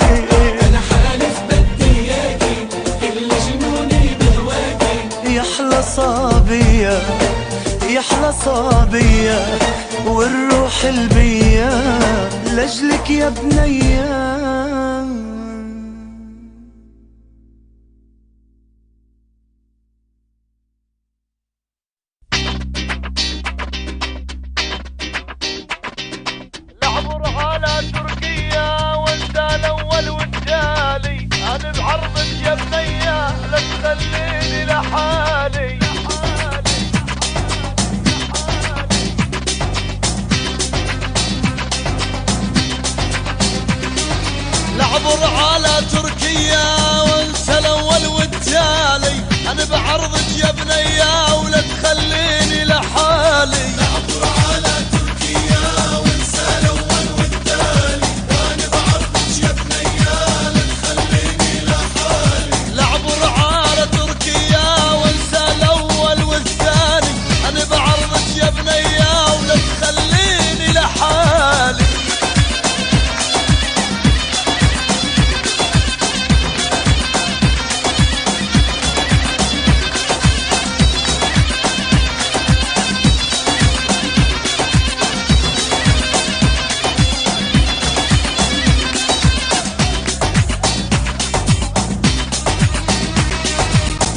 انا حالف بدي اياكي كل جنوني بهواكي، يا احلى صابية يا احلى صابية والروح البية، لجلك يا بنية. لعبر على تركيا وانت الاول والتالي، انا بعرضك يا بنية لا تخليني لحالي. لعبر على تركيا وانت الاول والتالي، انا بعرضك يا بنية ولا تخليني لحالي. لعبر على تركيا وانت الاول والتالي، وانا بعرضك يا بنية لا تخليني لحالي. لعبر على تركيا وانت الاول والثاني، انا بعرضك يا بنية ولا تخليني لحالي.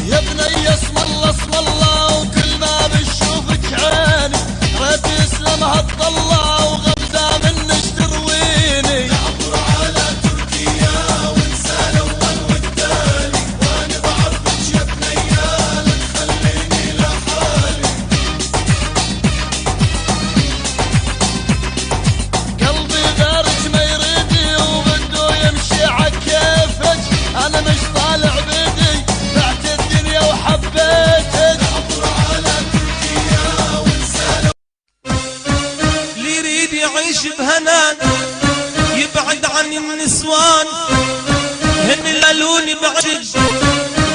يا بني اسم الله اسم الله، وكل ما بشوفك عيني ريت يسلم هالطلة وغمزة منك ترويني. لعبر على تركيا وانسى الاول والتالي، وانا بعرفك يا بنية لا تخليني لحالي. قلبي غيرك ما يريدي وبده يمشي عكيفك، انا مش طالع بيدي بعت الدنيا وحبيتك. لعبر على تركيا وانسى اللي يريد يعيش بهنان يبعد عن النسوان، هن لالوني بعشق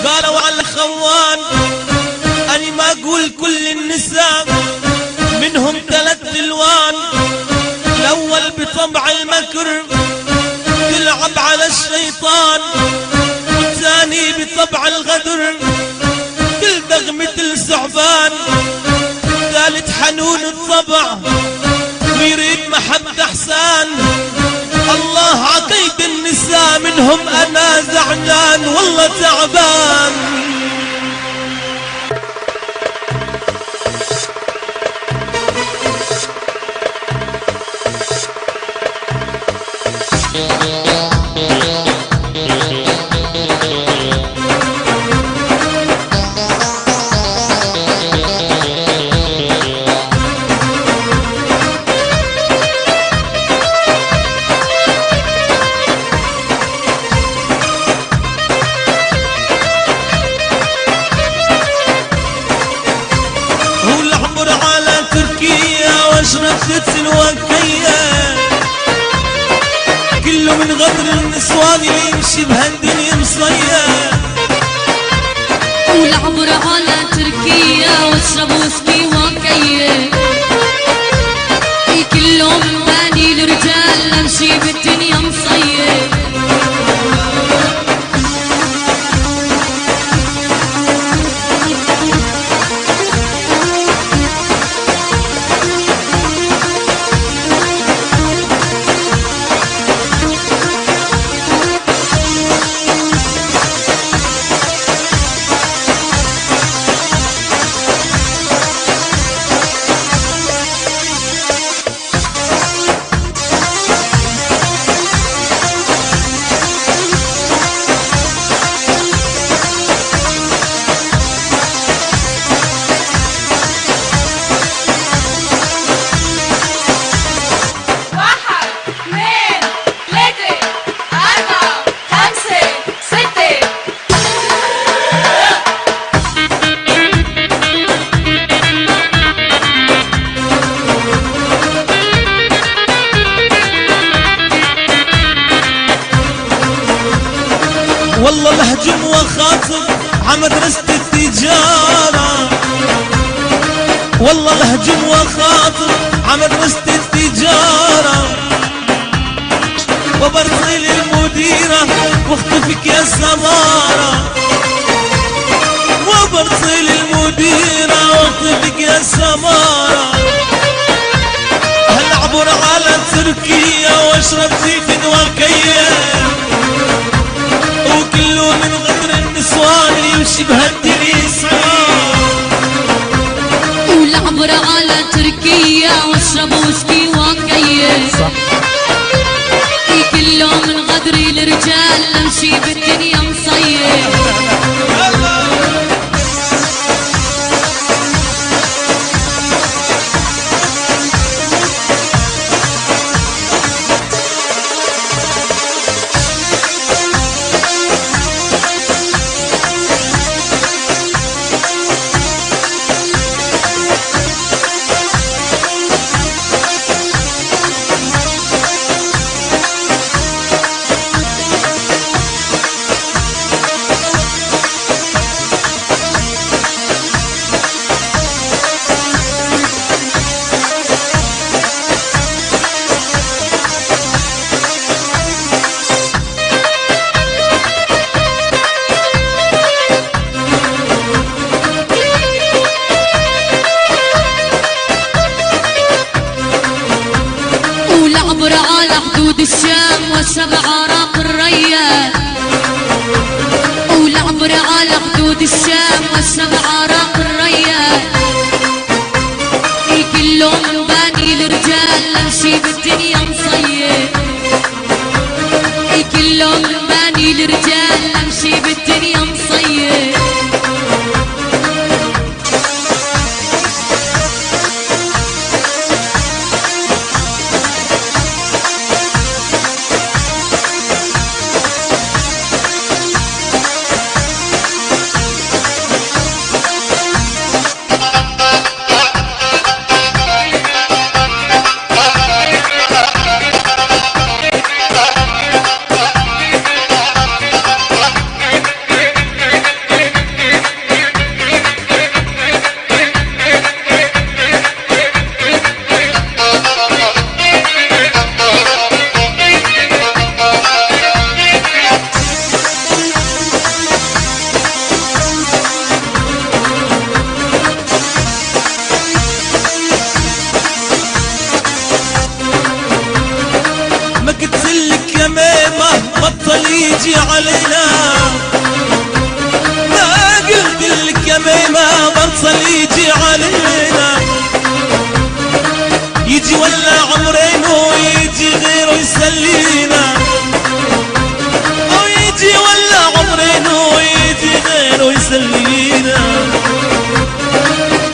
قالوا على الخوان. أنا ما أقول كل النساء منهم 3 ألوان، الأول بطبع المكر تلعب على الشيطان، والثاني بطبع الغدر تلدغ مثل ثعبان، الثالث حنون الطبع ويريد محبة إحسان. الله عقيد النساء منهم أنا زعلان والله تعبان. من غدر النسوان يمشي بهالدنيا مصير والعبر على تركيا واشرب وسكي وكيف كلهم باني الرجال امشي بالدنيا مصير والله لهجم وخاطب عمدرسة التجارة والله لهجم وخاطب عمدرسة التجارة وبرطيل المديرة واختفك يا سمارة وبرطيل المديرة واختفك يا سمارة هل اعبر على تركيا واشرب زيت وكيف وكله من غدر النسوان يمشي بهالدنيا صار والعبر على تركيا واشرب وسكي وكيف صح كله من غدر الرجال امشي بالدنيا مصير والعبر على حدود الشام والسبع عراق الريان والعبر على حدود الشام والسبع عراق الريان كلهم باني الرجال امشي بالدنيا مصير كلهم باني الرجال امشي بالدنيا مصير يجي علينا ما قلت لك يا ميمة بطل يجي علينا يجي ولا عمرين ويجي غيره يسلينا ويجي ولا عمرين ويجي غيره يسلينا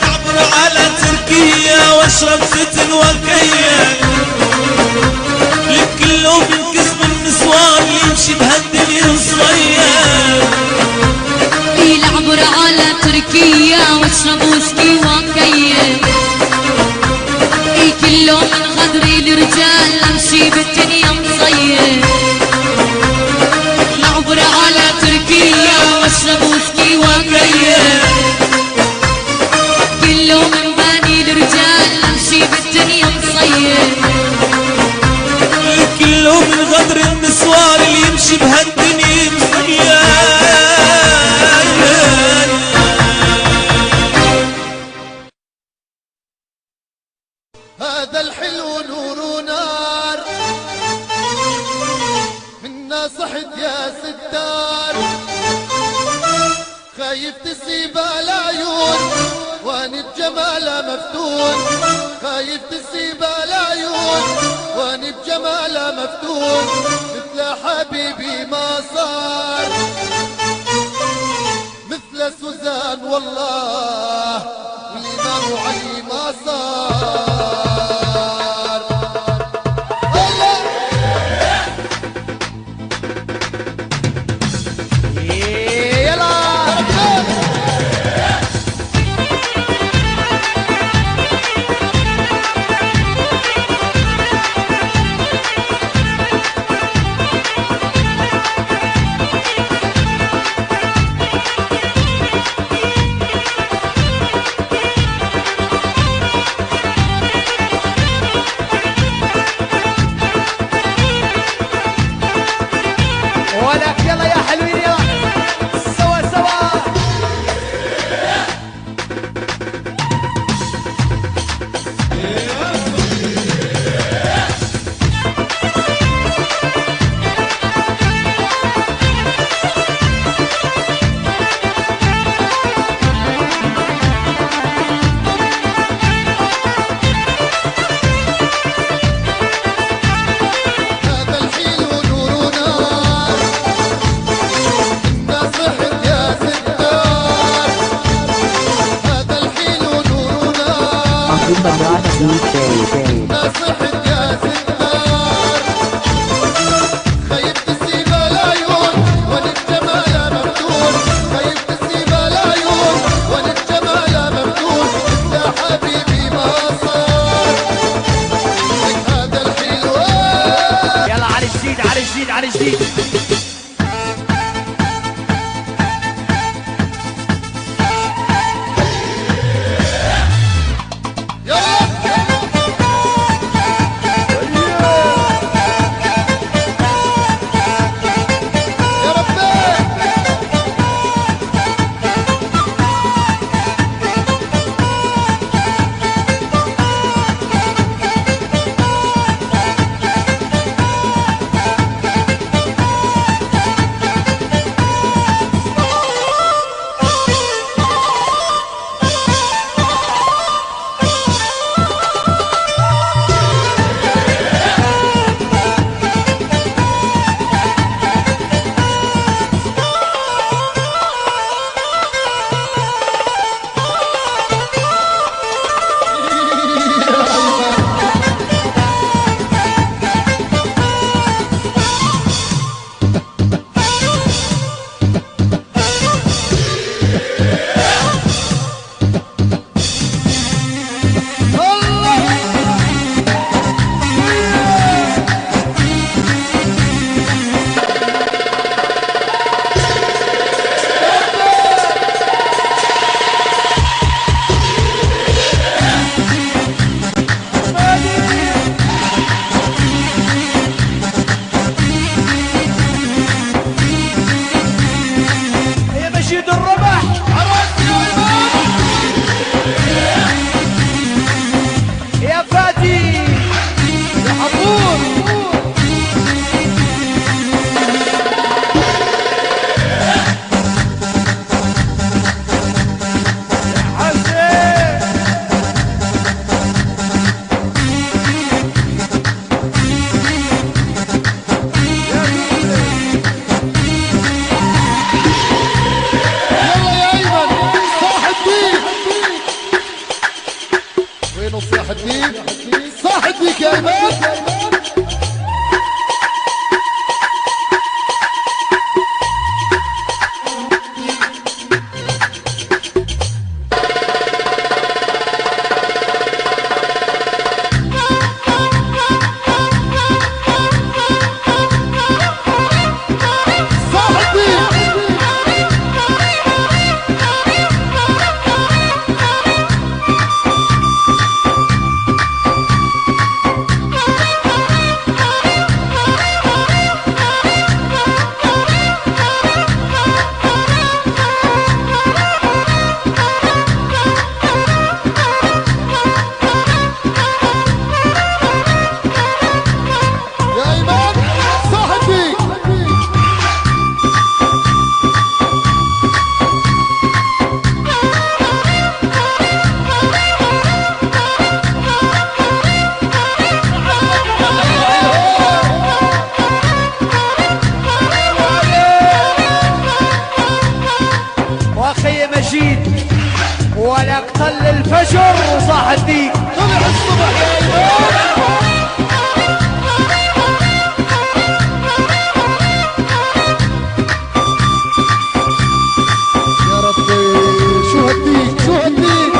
اعبر على تركيا واشرب فتن وكيا لكله من كسب النسوان يمشي بهالدنيا صغير العبر على تركيا واشرب وسكي وكيف كله من غدر الرجال امشي بالدنيا مصير بهالدنيا مصيان. هذا الحلو نور ونار منا صحت يا ستار، خايف تسيب العيون واني بجمالها مفتون، خايف تسيب العيون واني بجمالها مفتون، مثل حبيبي ما صار مثل سوزان والله والإمام علي ما صار. على جديد. الفجر وصاح الديك طلع الصبح يا إمام. يا ربي شو هالديك شو هالديك.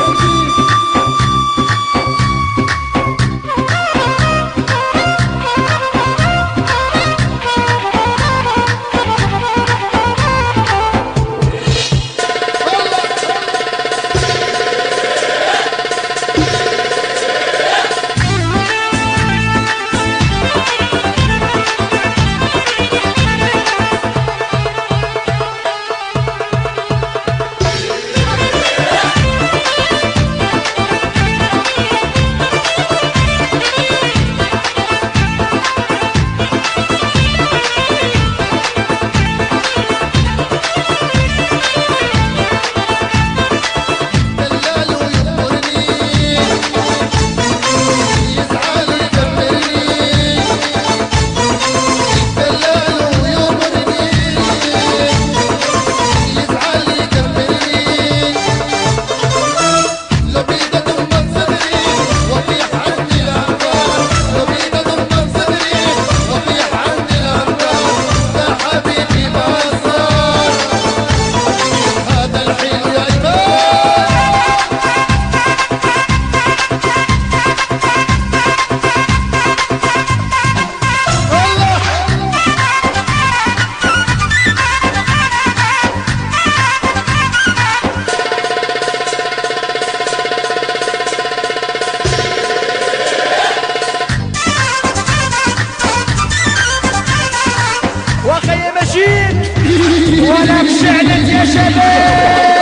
ولا بشعلك يا شباب.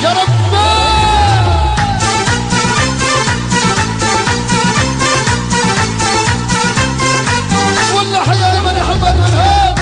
يا رب والله حيا من يحب المنهاب.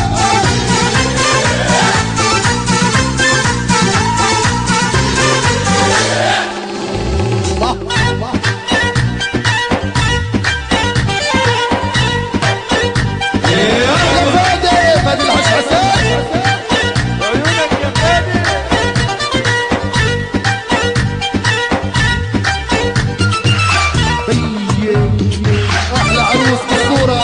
احلى عروس بالصورة.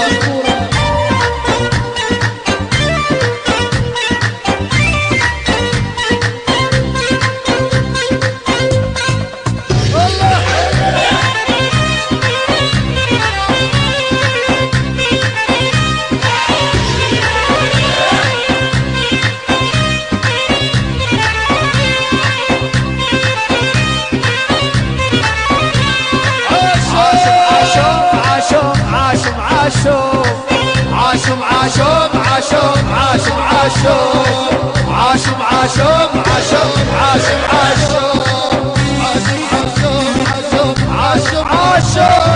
عاشم عاشم عاشم عاشم عاشم عاشم عاشم عاشم عاشم عاشم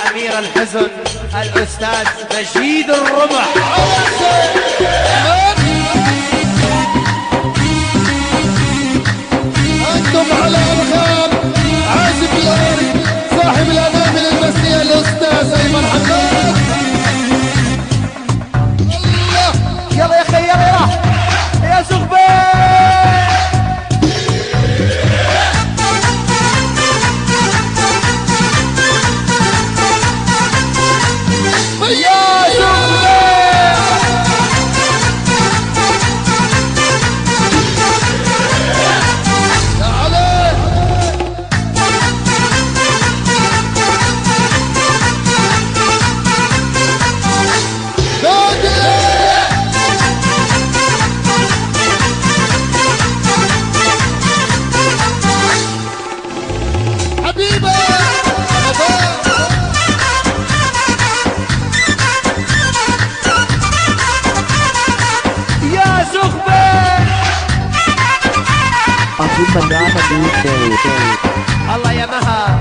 أمير الحزن الأستاذ مجيد الرمح. أنتم على أرخام عازف الأوري صاحب الأنامل المسنية الأستاذ أيمن حماد. يلا يا خي يلا يا زغبة. الله يا مها.